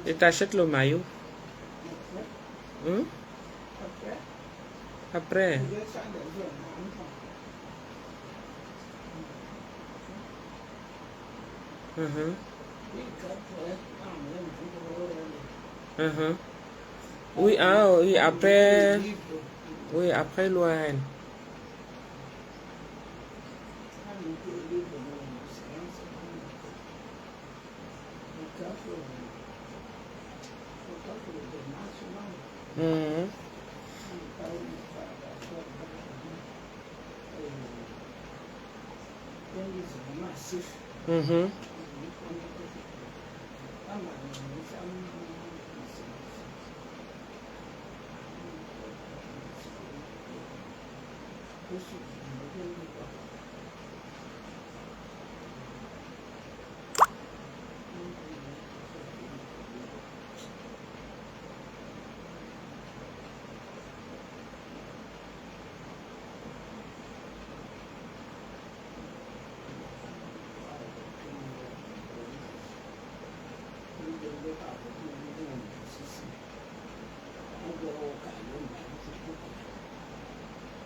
Et t'achètes le maillot. Hein? Après. Oui, ah, oui, après. Oui, après l'OAN.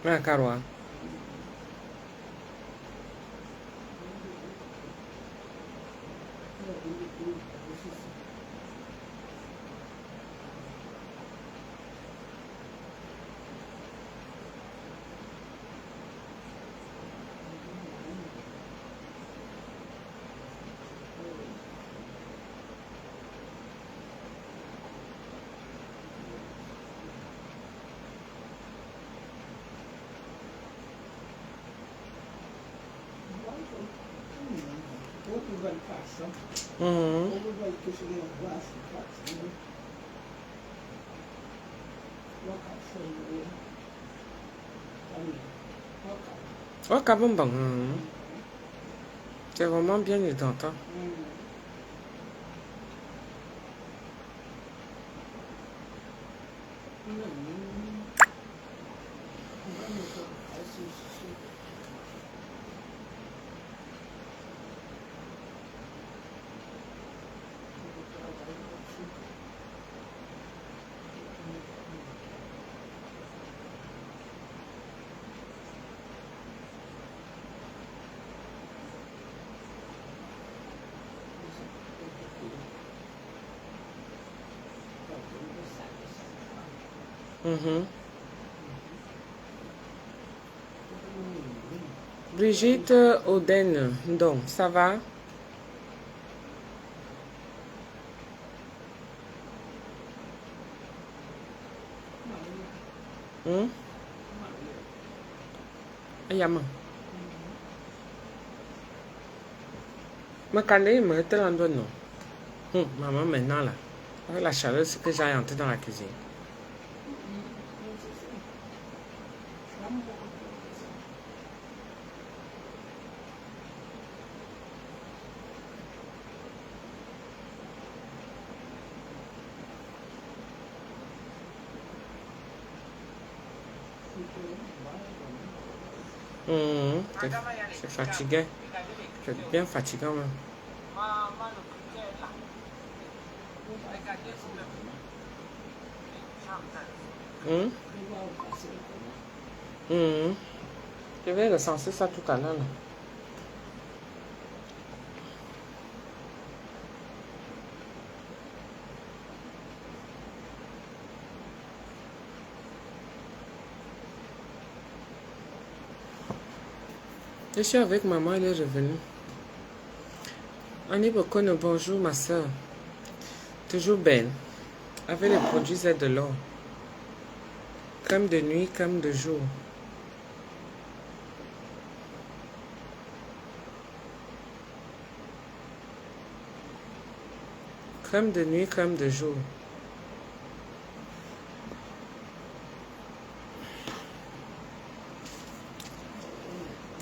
Ah, Caroa. Oh, Kabambang. C'est vraiment bien de t'entendre. Brigitte Oden, donc, ça va? Ayama. Ma cannelle me était en donne, non? Maman, maintenant, là, avec la chaleur, c'est que j'aille entrer dans la cuisine. C'est fatigué. C'est bien fatigant même. Je vais recenser ça tout à l'heure. Je suis avec maman, elle est revenue. Annie Bokono, bonjour ma soeur. Toujours belle. Avec les produits Z de l'or. Crème de nuit, crème de jour. Crème de nuit, crème de jour.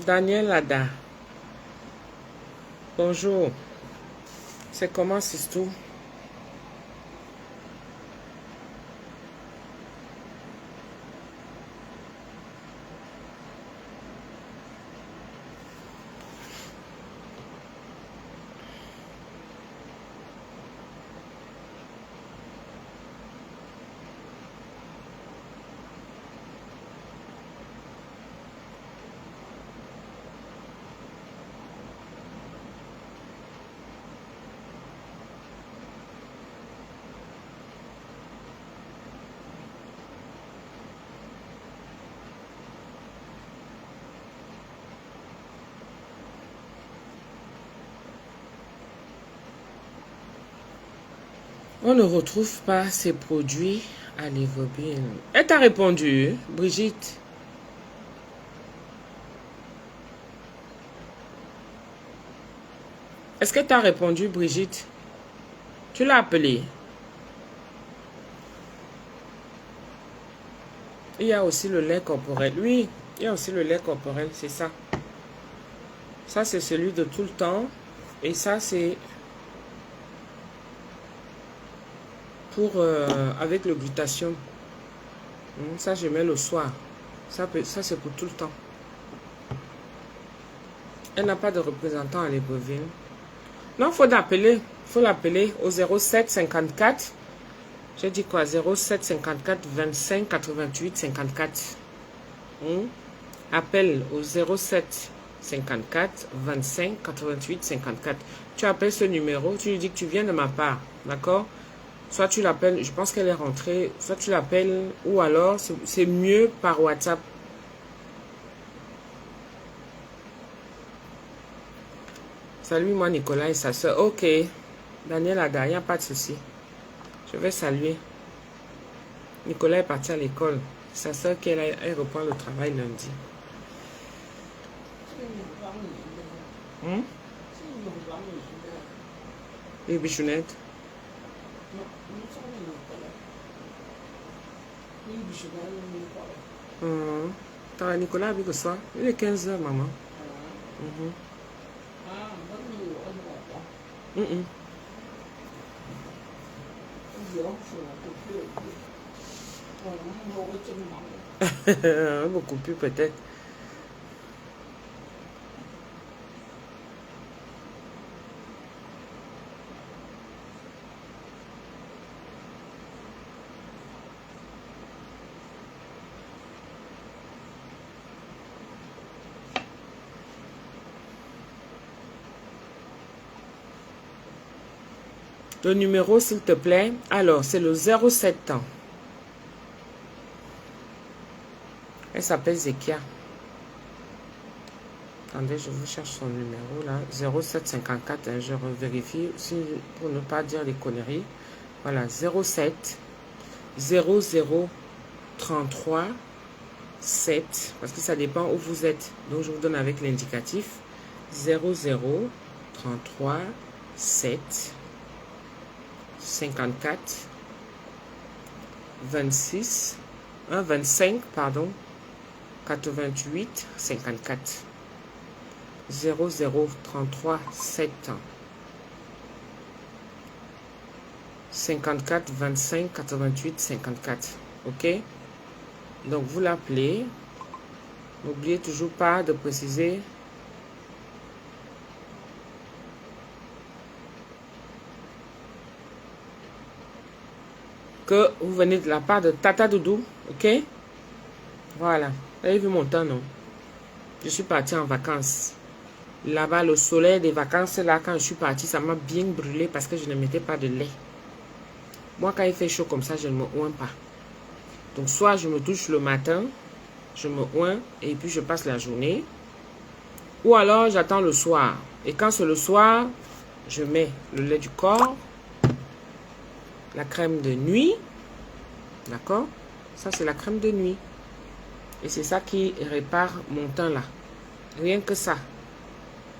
Daniel Ada. Bonjour. C'est comment, c'est tout? On ne retrouve pas ces produits à Livobine. Elle t'a répondu, Brigitte? Est-ce que tu as répondu, Brigitte? Tu l'as appelé? Il y a aussi le lait corporel. Oui, il y a aussi le lait corporel, c'est ça. Ça, c'est celui de tout le temps. Et ça, c'est pour avec le glutathion. Ça, je mets le soir. Ça c'est pour tout le temps. Elle n'a pas de représentant à Libreville. Non, faut l'appeler. Faut l'appeler au 07 54. J'ai dit quoi? 07 54 25 88 54. Appelle au 07 54 25 88 54. Tu appelles ce numéro, tu lui dis que tu viens de ma part. D'accord? Soit tu l'appelles, je pense qu'elle est rentrée, soit tu l'appelles, ou alors c'est mieux par WhatsApp. Salut moi Nicolas et sa soeur. Ok. Daniel Ada, il n'y a pas de souci. Je vais saluer. Nicolas est parti à l'école. Sa soeur elle reprend le travail lundi. Et bichounette. Nicolas avec le soir. Il est 15 h, maman. Beaucoup plus peut-être. Le numéro, s'il te plaît. Alors, c'est le 07 ans. Elle s'appelle Zekia. Attendez, je vous cherche son numéro là. 0754, hein, je vérifie pour ne pas dire des conneries. Voilà, 07 00 33 7. Parce que ça dépend où vous êtes. Donc, je vous donne avec l'indicatif. 00 33 7 54 26 25 pardon 88 54 00 33 7 54 25 88 54. Ok, donc vous l'appelez. N'oubliez toujours pas de préciser que vous venez de la part de Tata Doudou, ok? Voilà. Vous avez vu mon temps, non? Je suis partie en vacances. Là-bas, le soleil des vacances, là, quand je suis partie, ça m'a bien brûlé parce que je ne mettais pas de lait. Moi, quand il fait chaud comme ça, je ne me oins pas. Donc, soit je me douche le matin, je me oins et puis je passe la journée. Ou alors, j'attends le soir. Et quand c'est le soir, je mets le lait du corps, la crème de nuit, d'accord? Ça, c'est la crème de nuit. Et c'est ça qui répare mon teint là. Rien que ça.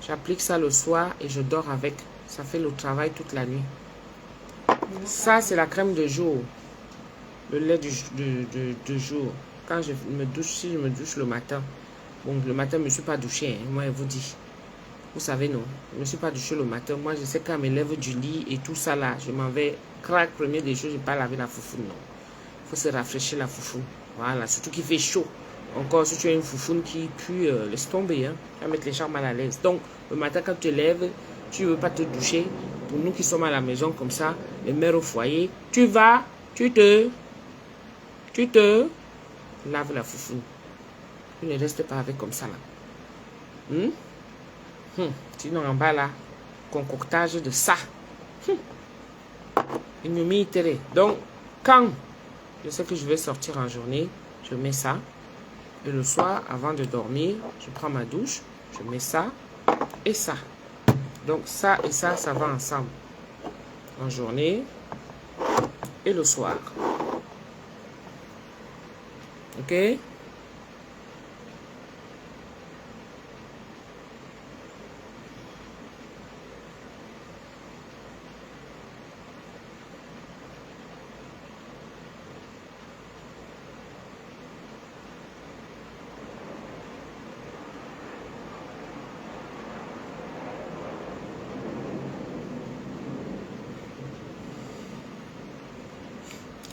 J'applique ça le soir et je dors avec. Ça fait le travail toute la nuit. Ça, c'est la crème de jour. Le lait de jour. Quand je me douche, si je me douche le matin. Bon, le matin, je ne me suis pas douché, hein, moi, je vous dis. Vous savez, non, je ne me suis pas douché le matin. Moi, je sais quand je me lève du lit et tout ça là, je m'en vais, crac, première des choses, je n'ai pas lavé la foufoune, non. Il faut se rafraîchir la foufoune. Voilà, surtout qu'il fait chaud. Encore, si tu as une foufoune qui pue, laisse tomber, hein. Ça va mettre les gens mal à l'aise. Donc, le matin, quand tu te lèves, tu ne veux pas te doucher. Pour nous qui sommes à la maison comme ça, les mères au foyer, tu vas, tu te laves la foufoune. Tu ne restes pas avec comme ça là. Sinon en bas là, concoctage de ça. Une nuit télé. Donc, quand je sais que je vais sortir en journée, je mets ça. Et le soir, avant de dormir, je prends ma douche, je mets ça et ça. Donc ça et ça, ça va ensemble. En journée et le soir. Ok?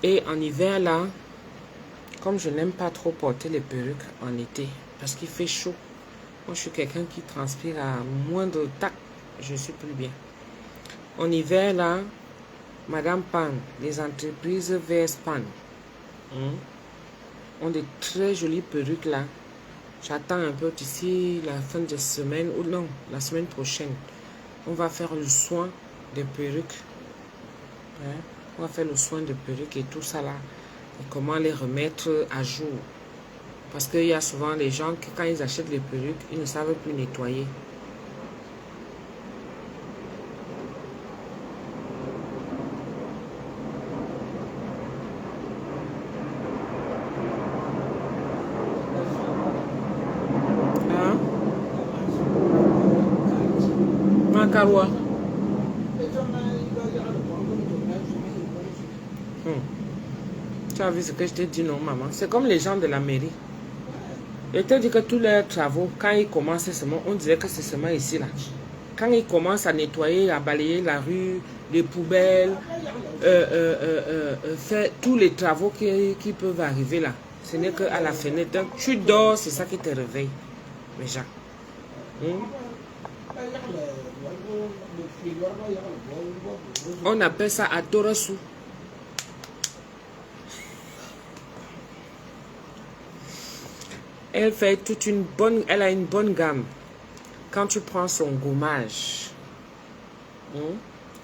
Et en hiver là, comme je n'aime pas trop porter les perruques en été, parce qu'il fait chaud. Moi, je suis quelqu'un qui transpire à moindre tac, je suis plus bien. En hiver là, Madame Pan, les entreprises VS Pan ont de très jolies perruques là. J'attends un peu d'ici la fin de semaine, ou non, la semaine prochaine. On va faire le soin des perruques. Hein? On va faire le soin des perruques et tout ça là. Et comment les remettre à jour. Parce qu'il y a souvent les gens qui, quand ils achètent les perruques, ils ne savent plus nettoyer. Hein? Macarwa. Tu as vu ce que je t'ai dit, non, maman? C'est comme les gens de la mairie. Je te dis que tous leurs travaux, quand ils commencent seulement, on dirait que c'est seulement ici, là. Quand ils commencent à nettoyer, à balayer la rue, les poubelles, faire tous les travaux qui peuvent arriver là. Ce n'est qu'à la fenêtre. Donc, tu dors, c'est ça qui te réveille. Mais Jacques. On appelle ça Atorasu. Elle fait toute une bonne, elle a une bonne gamme. Quand tu prends son gommage,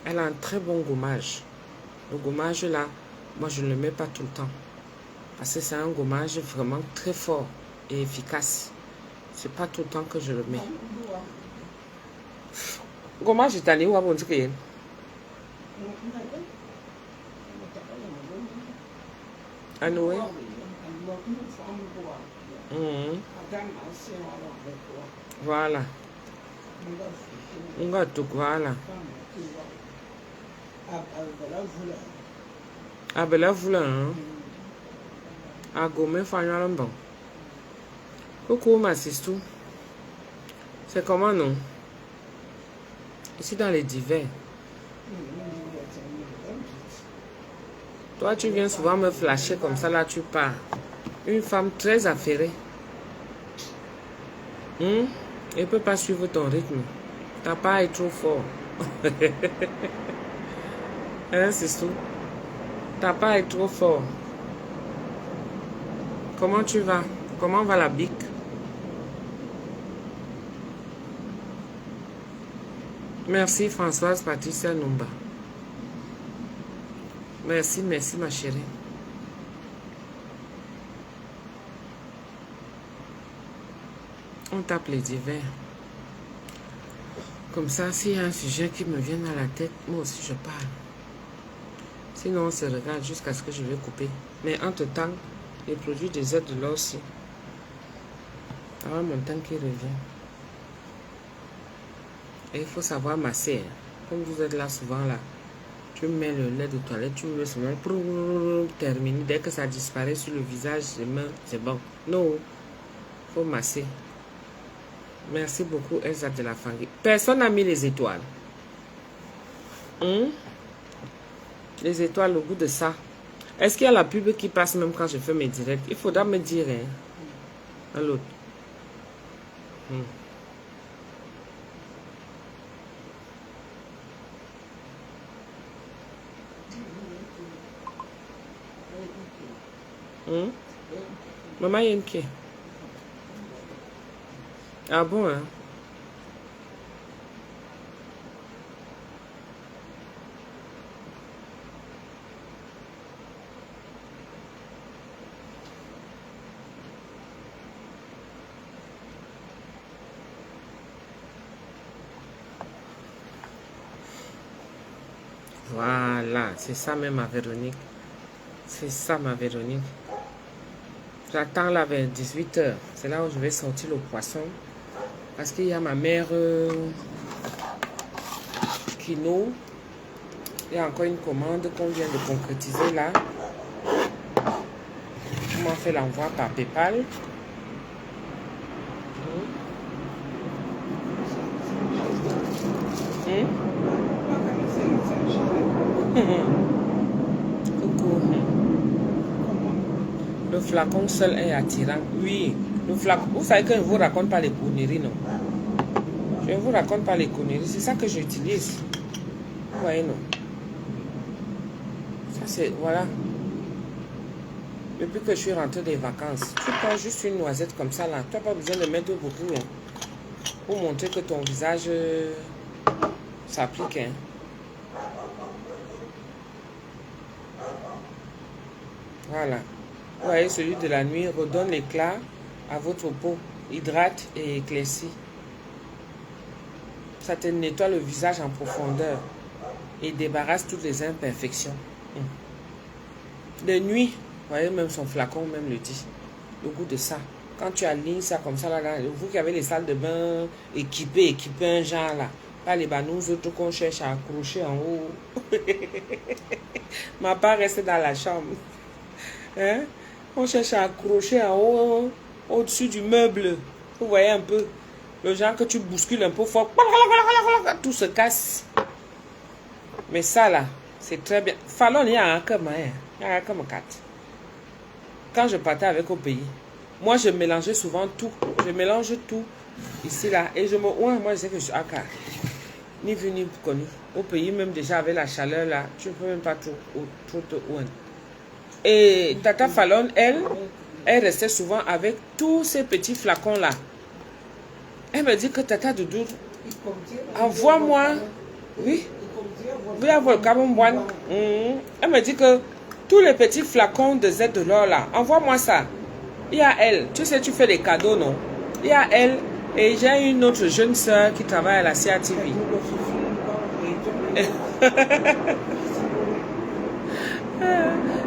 elle a un très bon gommage. Le gommage là, moi je ne le mets pas tout le temps. Parce que c'est un gommage vraiment très fort et efficace. C'est pas tout le temps que je le mets. Gommage italien ou à bon dire. À Noël. Voilà. On va tout, voilà. Ah ben là, vous là, hein. Ah, gomme, fanny, bon. Coucou, ma sister. C'est comment, non? Ici, dans les divers. Toi, tu viens souvent me flasher comme ça, là, tu pars. Une femme très affairée. Elle ne peut pas suivre ton rythme. Ta part est trop fort. Hein, c'est tout. Ta part est trop fort. Comment tu vas? Comment va la bique? Merci Françoise Patricia Numba. Merci, merci ma chérie. On tape les divers. Comme ça, s'il y a un sujet qui me vient à la tête, moi aussi je parle. Sinon, on se regarde jusqu'à ce que je vais couper. Mais entre-temps, les produits des aides de l'or aussi. Alors, mon temps qui revient. Et il faut savoir masser. Comme vous êtes là souvent là, tu mets le lait de toilette, tu mets seulement terminer. Dès que ça disparaît sur le visage, les mains, c'est bon. Non, il faut masser. Merci beaucoup, Elsa de la Fangui. Personne n'a mis les étoiles. Les étoiles au goût de ça. Est-ce qu'il y a la pub qui passe même quand je fais mes directs? Il faudra me dire, hein. À l'autre. Maman, il y a une pied. Ah bon, hein? Voilà, c'est ça même ma Véronique. C'est ça ma Véronique. J'attends là vers 18h. C'est là où je vais sortir le poisson. Parce qu'il y a ma mère Kino. Il y a encore une commande qu'on vient de concrétiser là. On m'a fait l'envoi par PayPal. Coucou. Le flacon seul est attirant. Oui, le flacon. Vous savez que je ne vous raconte pas les conneries, non? Je ne vous raconte pas les conneries. C'est ça que j'utilise. Vous voyez, non? Ça, c'est... Voilà. Depuis que je suis rentrée des vacances, tu prends juste une noisette comme ça, là. Tu n'as pas besoin de mettre beaucoup, hein, pour montrer que ton visage s'applique, hein. Voilà. Vous voyez, celui de la nuit redonne l'éclat à votre peau, hydrate et éclaircit. Ça te nettoie le visage en profondeur et débarrasse toutes les imperfections. De nuit, vous voyez, même son flacon même le dit. Le goût de ça. Quand tu alignes ça comme ça, là, vous qui avez les salles de bain équipées un genre là, pas les banous autres qu'on cherche à accrocher en haut. Ma part reste dans la chambre. Hein? On cherche à accrocher en haut, au-dessus du meuble. Vous voyez un peu. Le genre que tu bouscules un peu fort. Tout se casse. Mais ça là, c'est très bien. Fallon, il y a un comme quatre. Quand je partais avec au pays, moi je mélangeais souvent tout. Je mélange tout ici là. Et je me... Ouais, moi je sais que je suis à Aka. Ni vu ni connu. Au pays, même déjà avec la chaleur là, tu ne peux même pas trop te ouin. Et Tata Fallon, elle restait souvent avec tous ces petits flacons là. Elle me dit que Tata Doudou, envoie-moi. Oui. Elle me dit que tous les petits flacons de Z de l'or là, envoie-moi ça. Il y a elle. Tu sais, tu fais les cadeaux, non? Il y a elle. Et j'ai une autre jeune soeur qui travaille à la CATV.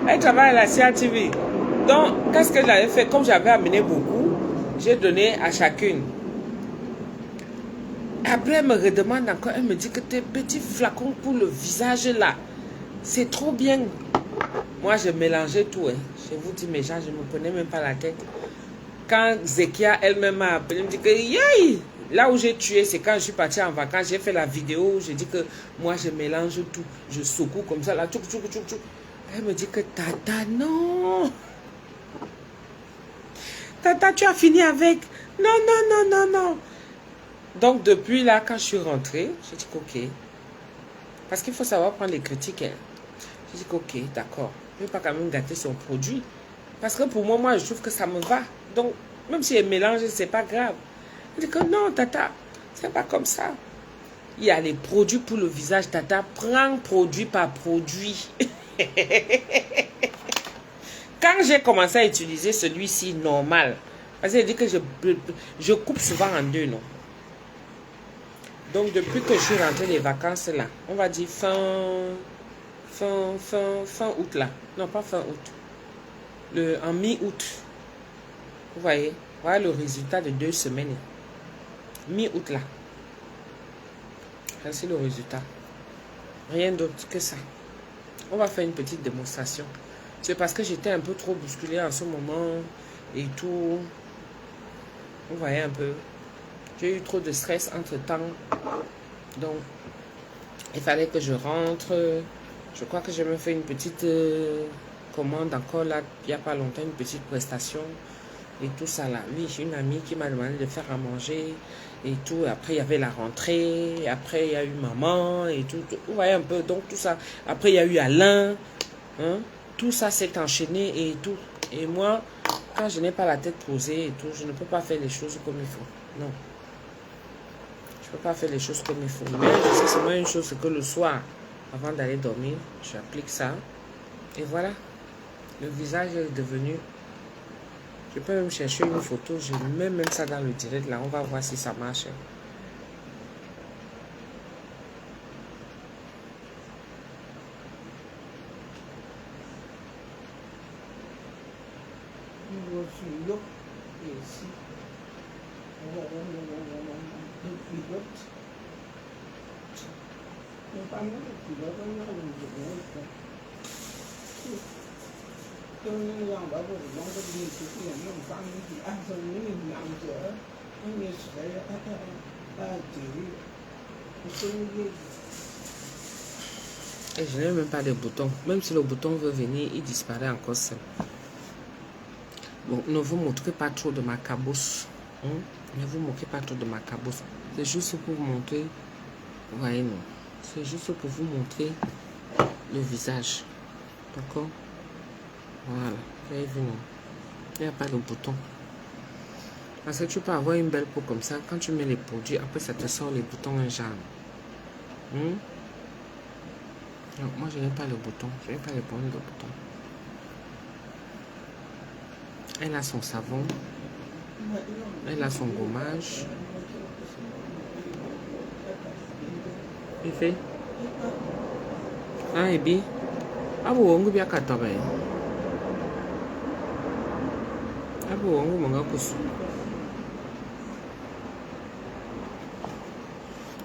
Elle travaille à la CATV. Donc, qu'est-ce que j'avais fait? Comme j'avais amené beaucoup, j'ai donné à chacune. Après, elle me redemande encore. Elle me dit que tes petits flacons pour le visage là, c'est trop bien. Moi, je mélangeais tout. Hein. Je vous dis, mes gens, je ne me prenais même pas la tête. Quand Zekia elle-même m'a appelé, elle me dit que yay! Là où j'ai tué, c'est quand je suis partie en vacances. J'ai fait la vidéo où je dis que moi, je mélange tout. Je secoue comme ça, là, tchouk, tchouk, tchouk, tchouk. Elle me dit que Tata, non. Tata, tu as fini avec. Non, non, non, non, non. Donc, depuis là, quand je suis rentrée, j'ai dit ok. Parce qu'il faut savoir prendre les critiques. Hein. J'ai dit ok, d'accord. Je ne vais pas quand même gâter son produit. Parce que pour moi, je trouve que ça me va. Donc, même si elle mélange, c'est pas grave. Je dis que non, Tata, c'est pas comme ça. Il y a les produits pour le visage, Tata. Prends produit par produit. Quand j'ai commencé à utiliser celui-ci normal, parce qu'elle dit que je coupe souvent en deux, non? Donc, depuis que je suis rentrée des vacances là, on va dire fin août là. Non, pas fin août. En mi-août. Vous voyez? Voilà le résultat de 2 semaines. Mi-août là. Ça, c'est le résultat. Rien d'autre que ça. On va faire une petite démonstration. C'est parce que j'étais un peu trop bousculée en ce moment et tout. Vous voyez un peu. J'ai eu trop de stress entre-temps. Donc, il fallait que je rentre. Je crois que j'ai même fait une petite commande encore là, il n'y a pas longtemps, une petite prestation. Et tout ça là. Oui, j'ai une amie qui m'a demandé de faire à manger. Et tout. Après, il y avait la rentrée. Après, il y a eu maman. Et tout. Vous voyez un peu. Donc, tout ça. Après, il y a eu Alain. Hein? Tout ça s'est enchaîné et tout. Et moi, quand je n'ai pas la tête posée et tout, je ne peux pas faire les choses comme il faut. Non. Je ne peux pas faire les choses comme il faut. Mais je sais seulement une chose, c'est que le soir, avant d'aller dormir, j'applique ça. Et voilà. Le visage est devenu... Je peux même chercher une photo. Je mets même ça dans le direct là. On va voir si ça marche. Et je n'ai même pas de bouton. Même si le bouton veut venir, il disparaît encore seul. Bon, ne vous montrez pas trop de ma cabosse. Hein? Ne vous moquez pas trop de ma cabosse. C'est juste pour vous montrer. Voyez, non. C'est juste pour vous montrer le visage. D'accord? Voilà. Vous avez vu, non? Il n'y a pas de bouton. Parce que tu peux avoir une belle peau comme ça. Quand tu mets les produits, après ça te sort les boutons un genre. Non, moi je n'ai pas le bouton. Je n'ai pas les points de bouton. Elle a son savon. Elle a son gommage. Il fait. Ah, et bien. Ah, vous on bien katabe. Ah, vous on manga kusu.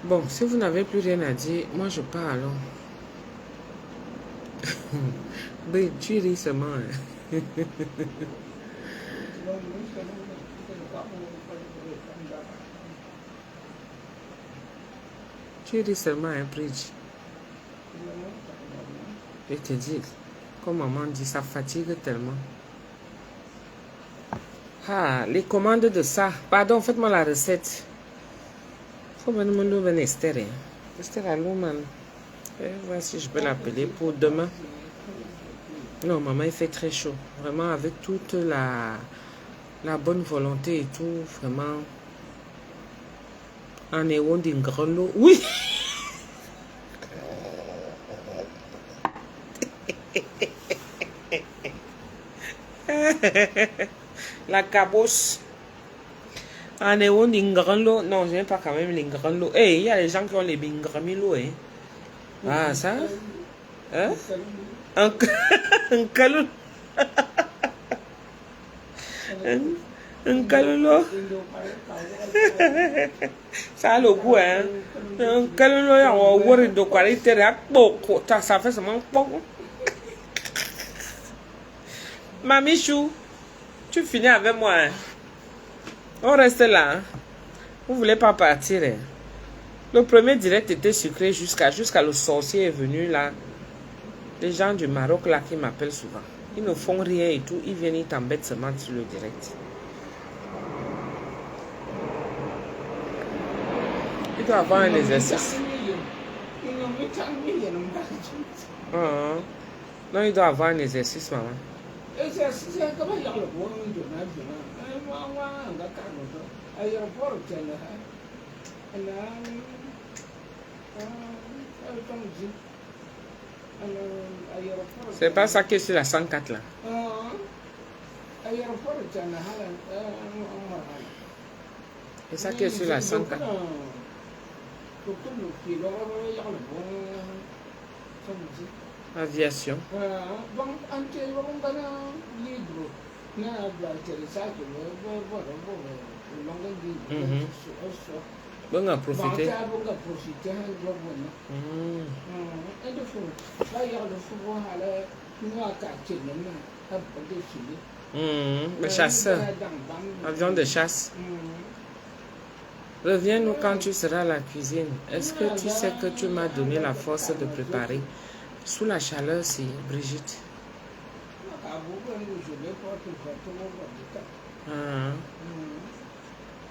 Bon, si vous n'avez plus rien à dire, moi je pars alors. Mais tu ris seulement. Hein. Tu ris seulement un bridge. Je te dis, comme maman dit, ça fatigue tellement. Ah, les commandes de ça. Pardon, faites-moi la recette. Faut me demander Esther. Esther à l'homme. Je vais voir si je peux l'appeler pour demain. Non, maman, il fait très chaud. Vraiment, avec toute la bonne volonté et tout, vraiment. En héros d'une grande eau. Oui! La cabosse. En héros d'une grande eau. Non, je n'aime pas quand même les grandes eaux. Eh, il y a des gens qui ont les bingramilo, hein. Ah, ça? Hein? Un calou. Un calou. Ça a le goût, hein? Un calou, on va voir de qualité. Ça fait seulement beaucoup. Mamichou, tu finis avec moi, hein? On reste là, hein? Vous voulez pas partir, hein? Le premier direct était sucré jusqu'à le sorcier est venu là. Les gens du Maroc là qui m'appellent souvent. Ils ne font rien et tout. Ils viennent, ils t'embêtent seulement sur le direct. Il doit avoir un exercice. Non, il doit avoir un exercice, maman. C'est pas ça qui est sur la 104 là. C'est ça qui est sur la 104. Aviation. Bon, à profiter. Le chasseur. Avion de chasse. Reviens-nous quand tu seras à la cuisine. Est-ce que tu sais que tu m'as donné la force de préparer? Sous la chaleur, si, Brigitte. Ah.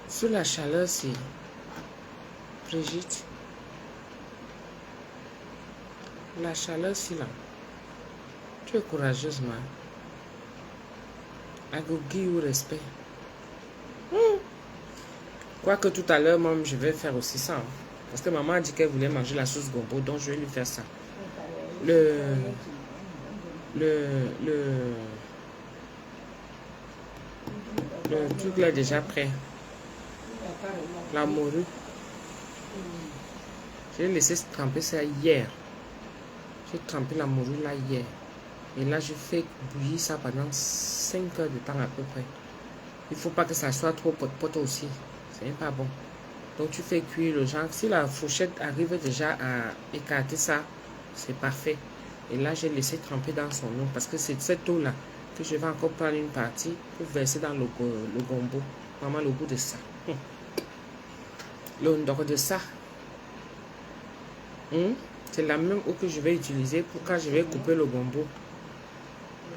Sous la chaleur, si, Brigitte. La chaleur, si, là. Tu es courageuse, man. Agogi ou respect. Quoique tout à l'heure, moi, je vais faire aussi ça. Hein. Parce que maman a dit qu'elle voulait manger la sauce gombo, donc je vais lui faire ça. Le truc là est déjà prêt. La morue. J'ai laissé tremper ça hier. J'ai trempé la morue là hier. Et là, je fais bouillir ça pendant 5 heures de temps à peu près. Il ne faut pas que ça soit trop pote-pote aussi. C'est pas bon. Donc, tu fais cuire le genre. Si la fourchette arrive déjà à écarter ça, c'est parfait. Et là, j'ai laissé tremper dans son eau. Parce que c'est cette eau-là que je vais encore prendre une partie pour verser dans le gombo. Vraiment, le goût de ça. Le ndok de ça. C'est la même eau que je vais utiliser pour quand je vais couper le gombo.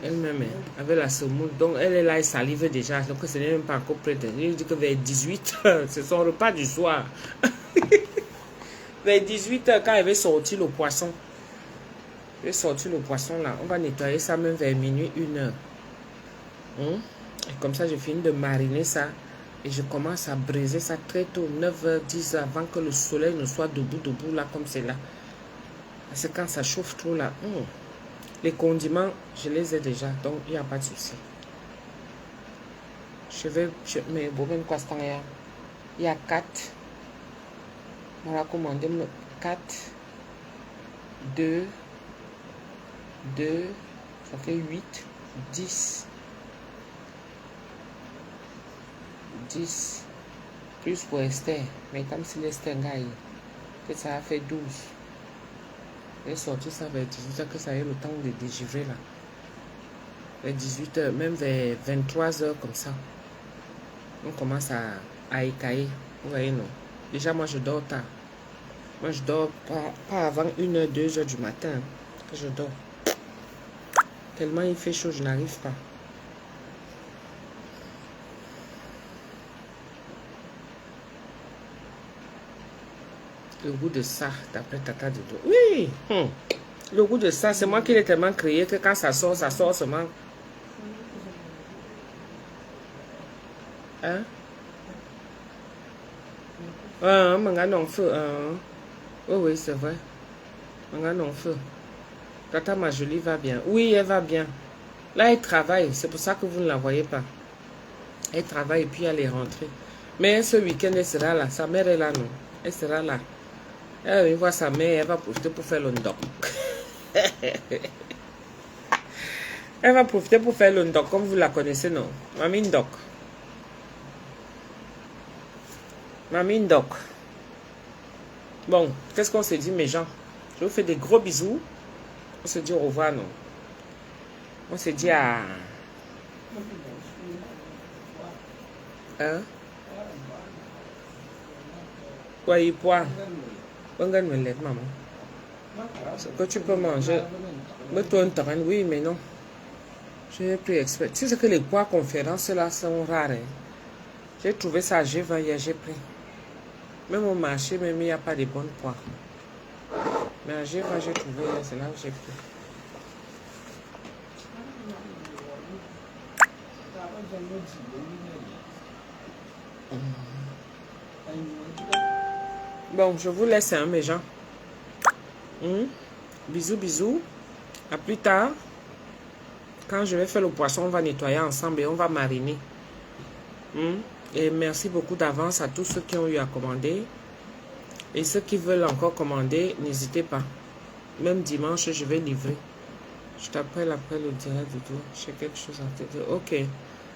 Elle-même, avec la semoule. Donc, elle est là, elle salive déjà. Donc, ce n'est même pas encore prêt. Je dis que vers 18h, c'est son repas du soir. Vers 18h, quand elle va sortir le poisson. Je vais sortir le poisson là. On va nettoyer ça même vers minuit, 1h. Et comme ça, je finis de mariner ça. Et je commence à briser ça très tôt, 9h, 10h, avant que le soleil ne soit debout là, comme c'est là. Parce que quand ça chauffe trop là, les condiments, je les ai déjà, donc il n'y a pas de souci. Je vais, mais bon, quoi, il y a 4. On va commander 4, 2, ça fait 8, 10. 10 plus pour Esther, mais comme si l'Esther gagne, que ça a fait 12. Et sorti ça vers 18h, que ça ait le temps de dégivrer là. Vers 18h, même vers 23h comme ça. On commence à écailler. Vous voyez, non? Déjà, moi je dors tard. Moi je dors pas avant 1h, 2h du matin que je dors. Tellement il fait chaud, je n'arrive pas. Le goût de ça, d'après Tata de dos. Oui! Le goût de ça, c'est moi qui l'ai tellement créé que quand ça sort seulement. Hein? Mangan feu. Oui, c'est vrai. Mangan feu. Tata ma jolie va bien. Oui, elle va bien. Là, elle travaille. C'est pour ça que vous ne la voyez pas. Elle travaille et puis elle est rentrée. Mais ce week-end, elle sera là. Sa mère est là, non? Elle sera là. Elle va voir sa mère, elle va profiter pour faire le ndok. Elle va profiter pour faire le ndok, comme vous la connaissez, non? Mamie ndok. Mamie ndok. Bon, qu'est-ce qu'on se dit, mes gens? Je vous fais des gros bisous. On se dit au revoir, non? On se dit à... Hein? Quoi, il poids? Maman. Ce que tu peux manger. Oui, mais non. J'ai pris exprès. Tu sais que les poids conférences là sont rares. Hein? J'ai trouvé ça à G20 hier, j'ai pris. Même au marché, même il n'y a pas de bonnes poids. Mais à G20, j'ai trouvé, c'est là où j'ai pris. Bon, je vous laisse, hein, mes gens. Bisous, bisous. À plus tard. Quand je vais faire le poisson, on va nettoyer ensemble et on va mariner. Et merci beaucoup d'avance à tous ceux qui ont eu à commander. Et ceux qui veulent encore commander, n'hésitez pas. Même dimanche, je vais livrer. Je t'appelle après le direct du tout. J'ai quelque chose à te dire. Ok.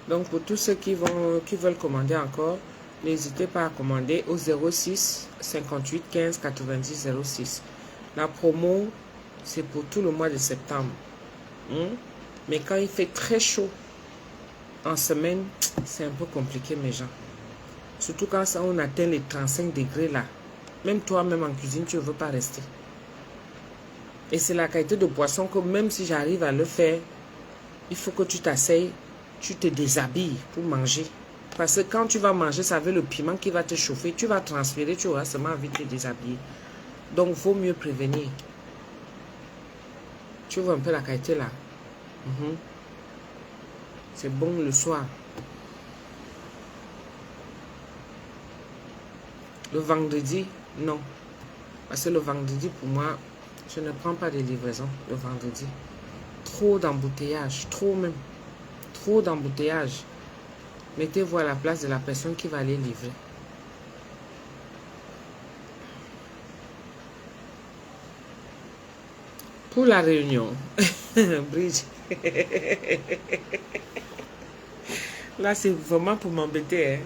Donc, pour tous ceux qui veulent commander encore, n'hésitez pas à commander au 06 58 15 90 06. La promo, c'est pour tout le mois de septembre. Mais quand il fait très chaud, en semaine, c'est un peu compliqué, mes gens. Surtout quand ça, on atteint les 35 degrés là. Même toi-même en cuisine, tu ne veux pas rester. Et c'est la qualité de poisson que même si j'arrive à le faire, il faut que tu t'asseyes, tu te déshabilles pour manger. Parce que quand tu vas manger, ça veut le piment qui va te chauffer. Tu vas transpirer, tu auras seulement envie de te déshabiller. Donc, il faut mieux prévenir. Tu vois un peu la qualité là. C'est bon le soir. Le vendredi, non. Parce que le vendredi, pour moi, je ne prends pas de livraison le vendredi. Trop d'embouteillage, trop même. Trop d'embouteillage. Mettez-vous à la place de la personne qui va aller livrer. Pour la réunion, Bridge. Là, c'est vraiment pour m'embêter.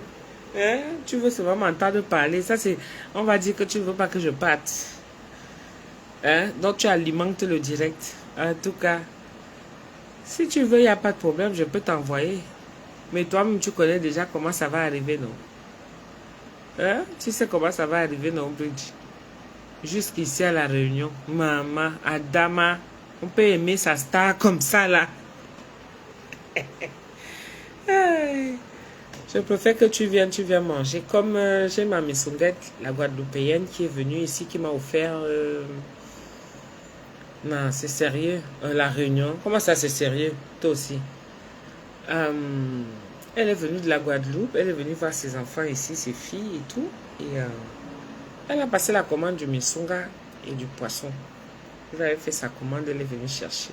Hein? Tu veux seulement m'entendre parler. Ça, c'est. On va dire que tu ne veux pas que je parte. Hein? Donc, tu alimentes le direct. En tout cas, si tu veux, il n'y a pas de problème. Je peux t'envoyer. Mais toi-même, tu connais déjà comment ça va arriver, non? Hein? Tu sais comment ça va arriver, non, Bridge? Jusqu'ici à la réunion. Maman, Adama. On peut aimer sa star comme ça, là. Je préfère que tu viennes manger. Comme j'ai ma missonguette, la Guadeloupéenne, qui est venue ici, qui m'a offert... Non, c'est sérieux. La réunion. Comment ça, c'est sérieux? Toi aussi. Elle est venue de la Guadeloupe. Elle est venue voir ses enfants ici, ses filles et tout. Et elle a passé la commande du missonga et du poisson. Elle avait fait sa commande, elle est venue chercher.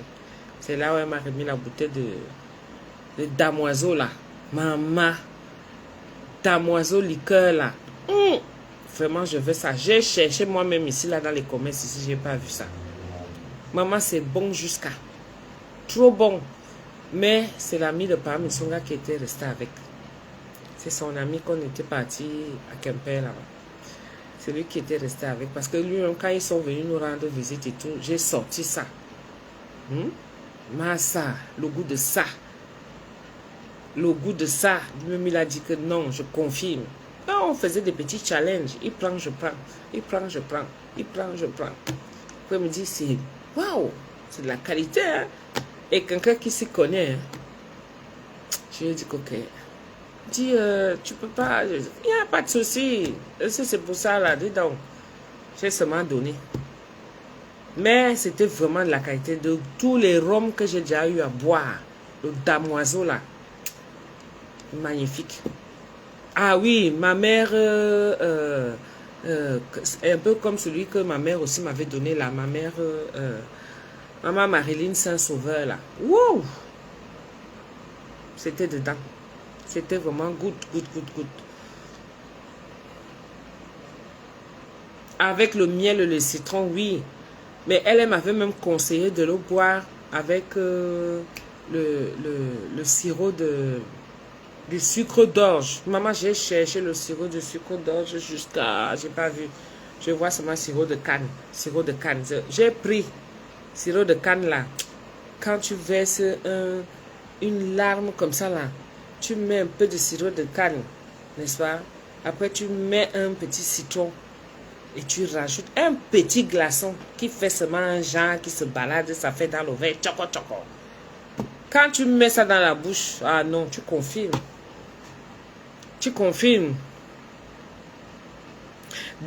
C'est là où elle m'a remis la bouteille de damoiseau là. Maman. Damoiseau liqueur là. Vraiment, je veux ça. J'ai cherché moi-même ici, là, dans les commerces, ici, j'ai pas vu ça. Maman, c'est bon jusqu'à. Trop bon. Mais c'est l'ami de Pam Missonga qui était resté avec. C'est son ami qu'on était parti à Quimper là-bas. C'est lui qui était resté avec. Parce que lui, quand ils sont venus nous rendre visite et tout, j'ai sorti ça. Massa, le goût de ça. Le goût de ça. Lui-même, il a dit que non, je confirme. Quand on faisait des petits challenges, il prend, je prends. Il prend, je prends. Il prend, je prends. Après, il me dit, c'est waouh, c'est de la qualité. Hein? Et quelqu'un qui s'y connaît. Hein? Je lui ai dit, ok. Dis, tu peux pas. Il n'y a pas de souci. C'est pour ça, là. Dis donc. J'ai seulement donné. Mais c'était vraiment de la qualité de tous les rhums que j'ai déjà eu à boire. Le damoiseau, là. Magnifique. Ah oui, ma mère, un peu comme celui que ma mère aussi m'avait donné là. Ma mère, maman Marilyn Saint-Sauveur, là. Wouh! C'était dedans. C'était vraiment good. Avec le miel et le citron, oui. Mais elle m'avait même conseillé de le boire avec le sirop de sucre d'orge. Maman, j'ai cherché le sirop de sucre d'orge jusqu'à... J'ai pas vu. Je vois seulement sirop de canne. Sirop de canne. J'ai pris sirop de canne là. Quand tu verses une larme comme ça là, tu mets un peu de sirop de canne, n'est-ce pas? Après, tu mets un petit citron et tu rajoutes un petit glaçon qui fait seulement un genre qui se balade, ça fait dans le verre. Choco. Quand tu mets ça dans la bouche, ah non, tu confirmes. Tu confirmes.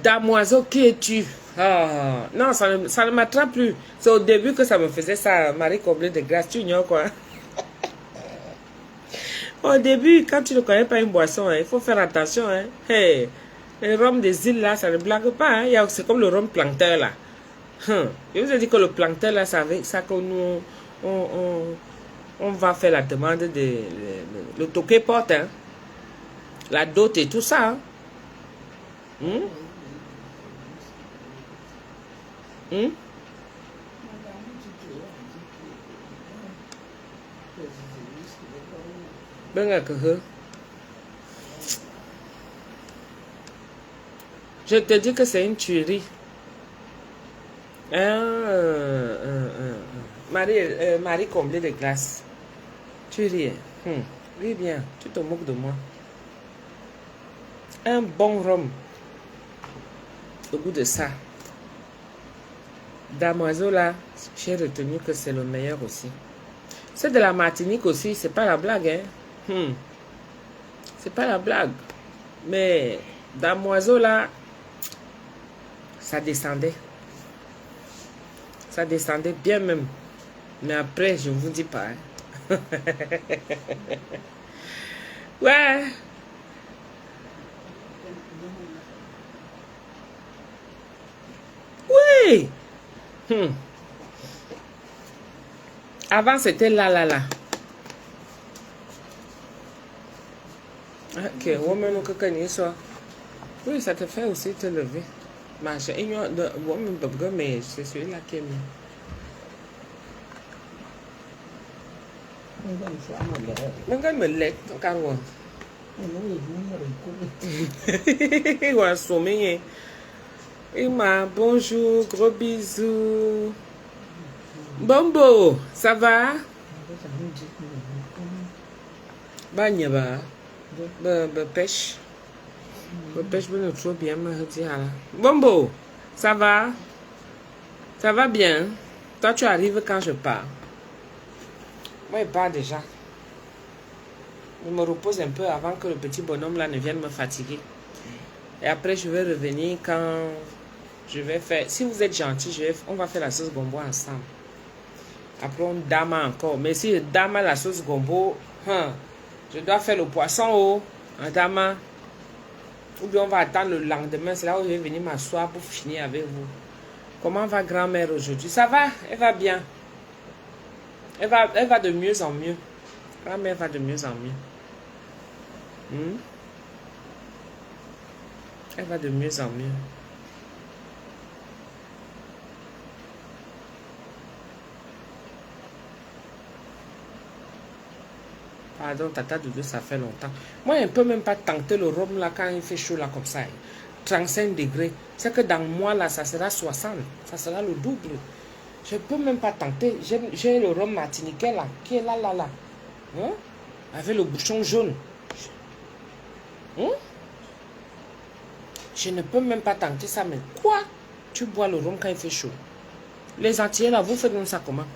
Damoiseau, qui es-tu? Ah, non, ça ne m'attrape plus. C'est au début que ça me faisait ça, Marie comblée de grâce. Tu ignores quoi? Au début, quand tu ne connais pas une boisson, hein, il faut faire attention. Hein. Hey, le rhum des îles, là, ça ne blague pas. Hein. C'est comme le rhum plancteur, là. Je vous ai dit que le plancteur, là, c'est avec ça que nous, on va faire la demande de le toqué porte. Hein. La dot et tout ça. Hein. Je te dis que c'est une tuerie. Marie comblée de glace. Tu ris. Oui, bien. Tu te moques de moi. Un bon rhum. Au goût de ça. Damoiseau là, j'ai retenu que c'est le meilleur aussi. C'est de la Martinique aussi, c'est pas la blague, hein. C'est pas la blague. Mais Damoiseau là, ça descendait. Ça descendait bien même. Mais après, je ne vous dis pas. Hein. Ouais. Oui. Avant, c'était là. Ok, woman, oui, ça te fait aussi te lever. Mais c'est celui-là qui est mieux. Mengan melek, kawan. Ouais, sommeil. Ima, bonjour, gros bisous. Bombo, ça va? Banyaba, pêche. Pêche, trop bien, Bombo, ça va? Ça va bien? Toi, tu arrives quand je pars. Moi, il part déjà. Je me repose un peu avant que le petit bonhomme là ne vienne me fatiguer. Et après, je vais revenir quand je vais faire... Si vous êtes gentil, on va faire la sauce gombo ensemble. Après, on dama encore. Mais si je dama la sauce gombo, je dois faire le poisson en dama. Ou bien on va attendre le lendemain. C'est là où je vais venir m'asseoir pour finir avec vous. Comment va grand-mère aujourd'hui? Ça va? Elle va bien. Elle va de mieux en mieux. Grand-mère va de mieux en mieux. Elle va de mieux en mieux. Pardon, tata Doudou, ça fait longtemps. Moi, je ne peux même pas tenter le rhum là quand il fait chaud là comme ça. 35 degrés. C'est que dans moi là, ça sera 60. Ça sera le double. Je ne peux même pas tenter. J'ai le rhum martiniquais là, qui est là. Avec le bouchon jaune. Je ne peux même pas tenter ça, mais quoi? Tu bois le rhum quand il fait chaud. Les Antillais là, vous faites ça comment?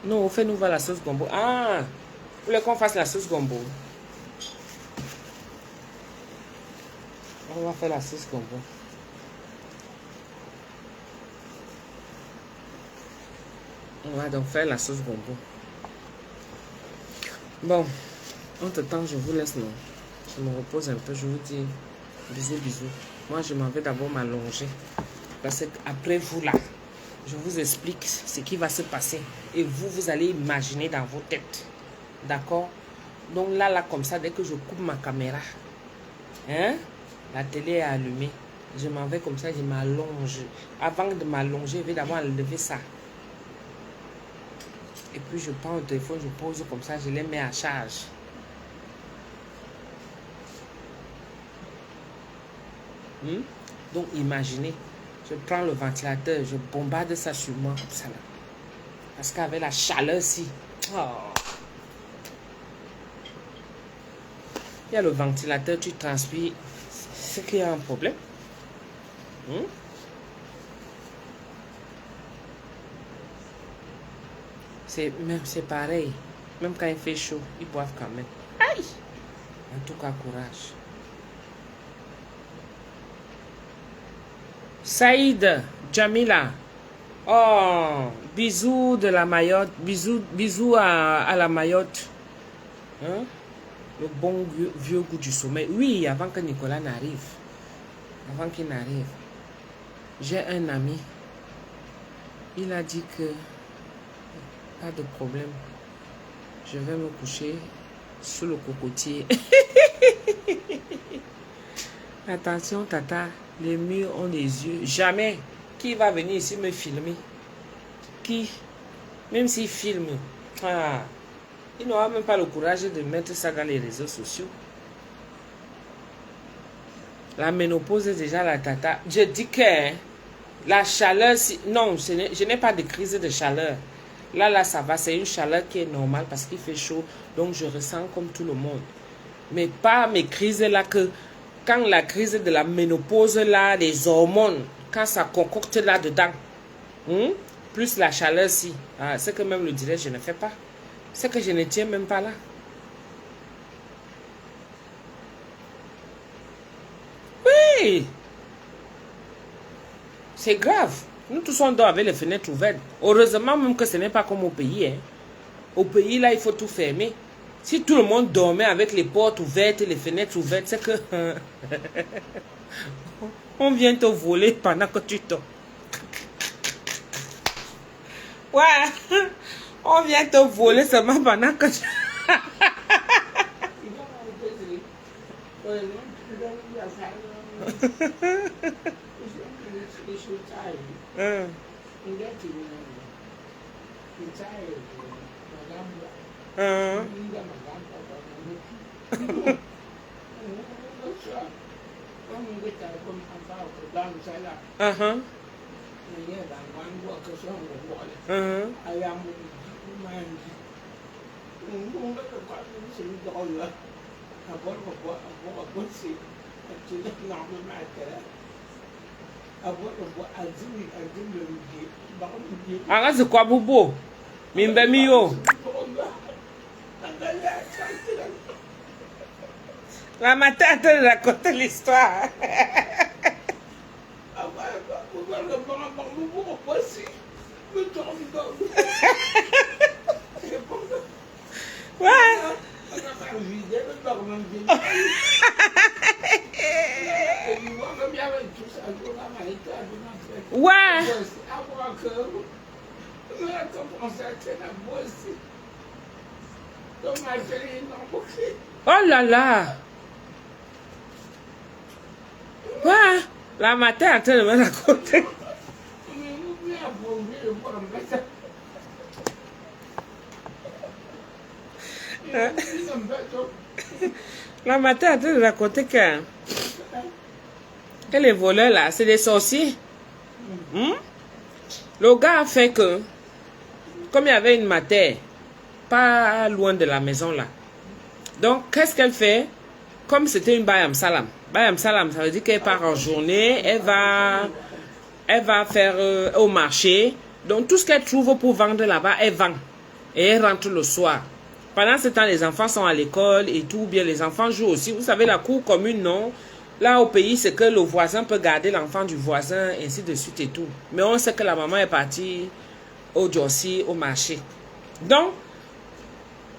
Non, fais-nous voir la sauce gombo. Ah, vous voulez qu'on fasse la sauce gombo? On va faire la sauce gombo. On va donc faire la sauce gombo. Bon, entre-temps, je vous laisse, non? Je me repose un peu, je vous dis bisous. Moi, je m'en vais d'abord m'allonger. Parce qu'après vous, là, je vous explique ce qui va se passer. Et vous allez imaginer dans vos têtes. D'accord? Donc là, comme ça, dès que je coupe ma caméra, la télé est allumée. Je m'en vais comme ça, je m'allonge. Avant de m'allonger, je vais d'abord enlever ça. Et puis je prends le téléphone, je pose comme ça, je les mets à charge. Donc imaginez, je prends le ventilateur, je bombarde ça sur moi comme ça là. Parce qu'avec la chaleur ici, il y a le ventilateur, tu transpires, c'est qu'il y a un problème. C'est pareil. Même quand il fait chaud, ils boivent quand même. Aïe! En tout cas, courage. Saïd, Jamila. Oh, bisous de la Mayotte. Bisous à la Mayotte. Le bon vieux goût du sommeil. Oui, avant que Nicolas n'arrive. Avant qu'il n'arrive. J'ai un ami. Il a dit que pas de problème. Je vais me coucher sous le cocotier. Attention, tata. Les murs ont des yeux. Jamais. Qui va venir ici me filmer? Qui? Même s'il filme. Il n'aura même pas le courage de mettre ça dans les réseaux sociaux. La ménopause est déjà la tata. Je dis que la chaleur... Non, je n'ai pas de crise de chaleur. Là, ça va. C'est une chaleur qui est normale parce qu'il fait chaud. Donc, je ressens comme tout le monde. Mais pas mes crises là que... Quand la crise de la ménopause là, les hormones, quand ça concocte là-dedans, plus la chaleur si, c'est que même le direct, je ne fais pas. C'est que je ne tiens même pas là. Oui! C'est grave. Nous tous on dort avec les fenêtres ouvertes. Heureusement même que ce n'est pas comme au pays. Hein. Au pays là, il faut tout fermer. Si tout le monde dormait avec les portes ouvertes et les fenêtres ouvertes, c'est que... on vient te voler pendant que tu dors. Ouais, on vient te voler seulement pendant que tu... Ah, c'est quoi, Bobo? Mimbemio. La matin, te raconte l'histoire. Ouais. Ouais. Oh là là. Ouais. La matin, en train de me raconter. La matin, en train de raconter que les voleurs là, c'est des sorciers. Le gars a fait que, comme il y avait une matière, pas loin de la maison là. Donc, qu'est-ce qu'elle fait? Comme c'était une Bayam Salam. Bayam Salam, ça veut dire qu'elle part en journée, elle va faire au marché. Donc, tout ce qu'elle trouve pour vendre là-bas, elle vend. Et elle rentre le soir. Pendant ce temps, les enfants sont à l'école et tout. Bien, les enfants jouent aussi. Vous savez, la cour commune, non? Là, au pays, c'est que le voisin peut garder l'enfant du voisin, ainsi de suite et tout. Mais on sait que la maman est partie au Jossi, au marché. Donc,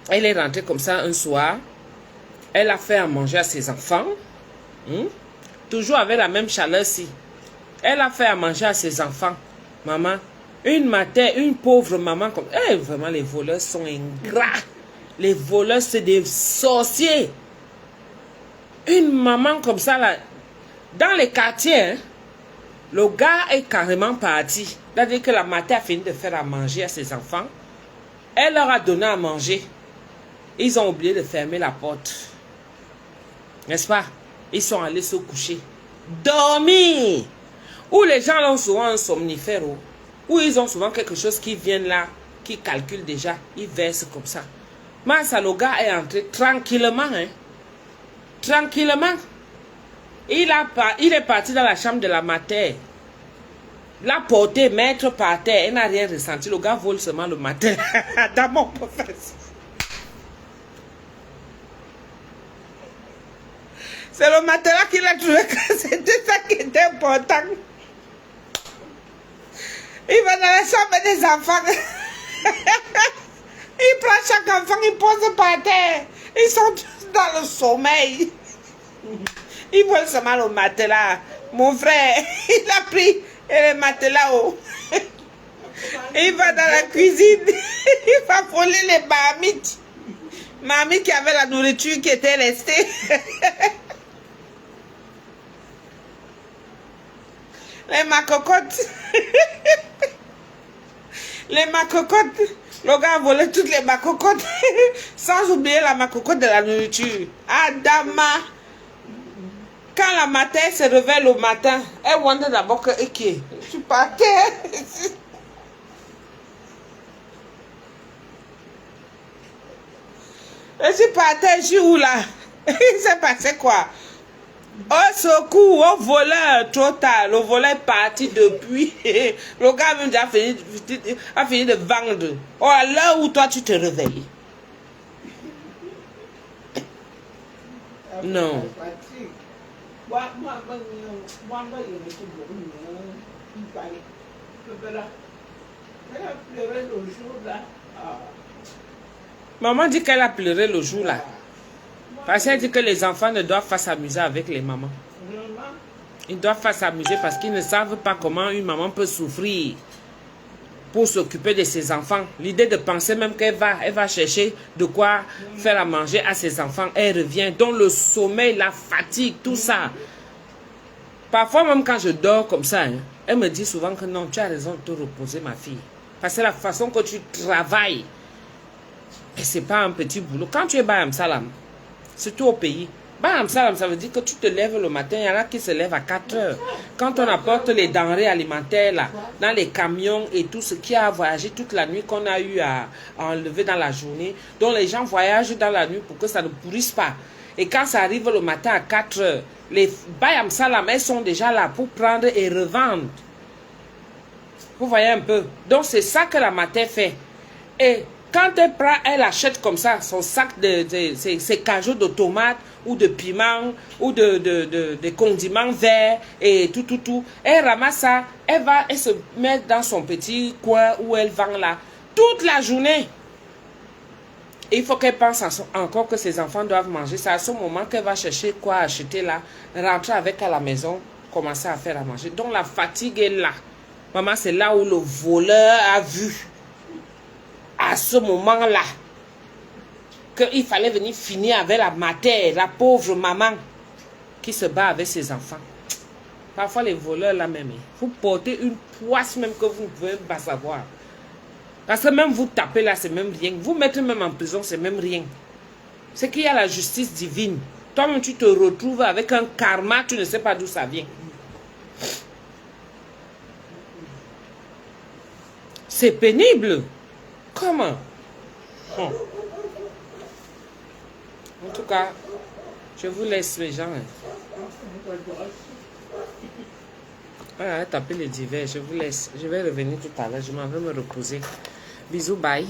elle est rentrée comme ça un soir. Elle a fait à manger à ses enfants. Toujours avec la même chaleur-ci. Elle a fait à manger à ses enfants. Maman, une matin, une pauvre maman comme... vraiment, les voleurs sont ingrats. Les voleurs, c'est des sorciers. Une maman comme ça, là, dans les quartiers, hein, le gars est carrément parti. C'est-à-dire que la matin a fini de faire à manger à ses enfants. Elle leur a donné à manger. Ils ont oublié de fermer la porte. N'est-ce pas? Ils sont allés se coucher. Dormir! Ou les gens ont souvent un somnifère. Ou ils ont souvent quelque chose qui vient là, qui calcule déjà. Ils versent comme ça. Mais ça, le gars est entré tranquillement. Hein? Tranquillement. Il est parti dans la chambre de la mater. L'a porté, mettre par terre. Elle n'a rien ressenti. Le gars vole seulement le matin. Dans mon professeur. C'est le matelas qu'il a trouvé que c'était ça qui était important. Il va dans la chambre des enfants. Il prend chaque enfant, il pose par terre. Ils sont tous dans le sommeil. Ils volent seulement le matelas. Mon frère, il a pris le matelas haut. Il va dans la cuisine. Il va voler les marmites. Mamie qui avait la nourriture qui était restée. Les macocottes. Les macocottes. Le gars a volé toutes les macocottes. Sans oublier la macocotte de la nourriture. Adama. Quand la matin se réveille le matin, elle wonder d'abord que je suis partie. Je suis parti, je suis où là? Il s'est passé quoi? Au secours, au voleur total. Le voleur est parti depuis. Le gars même déjà a fini de vendre. Oh, à l'heure où toi tu te réveilles. Non. Maman dit qu'elle a pleuré le jour là. Parce qu'elle dit que les enfants ne doivent pas s'amuser avec les mamans. Ils doivent pas s'amuser parce qu'ils ne savent pas comment une maman peut souffrir pour s'occuper de ses enfants. L'idée de penser même qu'elle va chercher de quoi faire à manger à ses enfants. Elle revient. Donc le sommeil, la fatigue, tout ça. Parfois même quand je dors comme ça, hein, elle me dit souvent que non, tu as raison de te reposer ma fille. Parce que la façon que tu travailles, et c'est pas un petit boulot. Quand tu es Bayam Salam, surtout au pays, Bayam Salam, ça veut dire que tu te lèves le matin, il y en a qui se lèvent à 4 heures. Quand on apporte les denrées alimentaires là, dans les camions et tout ce qui a voyagé toute la nuit qu'on a eu à enlever dans la journée, donc les gens voyagent dans la nuit pour que ça ne pourrisse pas. Et quand ça arrive le matin à 4 heures, les Bayam Salam, elles sont déjà là pour prendre et revendre. Vous voyez un peu. Donc c'est ça que la matin fait. Et quand elle prend, elle achète comme ça son sac ses cajots de tomates ou de piments ou de condiments verts et tout. Elle ramasse ça, elle se met dans son petit coin où elle vend là toute la journée. Et il faut qu'elle pense encore que ses enfants doivent manger. C'est à ce moment qu'elle va chercher quoi acheter là, rentrer avec à la maison, commencer à faire à manger. Donc la fatigue est là. Maman, c'est là où le voleur a vu. À ce moment-là, qu'il fallait venir finir avec la mater, la pauvre maman qui se bat avec ses enfants. Parfois, les voleurs là même, vous portez une poisse même que vous ne pouvez pas savoir. Parce que même vous taper là, c'est même rien. Vous mettre même en prison, c'est même rien. C'est qu'il y a la justice divine. Toi-même, tu te retrouves avec un karma, tu ne sais pas d'où ça vient. C'est pénible. Comment? En tout cas, je vous laisse les gens. Voilà, tapez les divers. Je vous laisse. Je vais revenir tout à l'heure. Je m'en vais me reposer. Bisous, bye.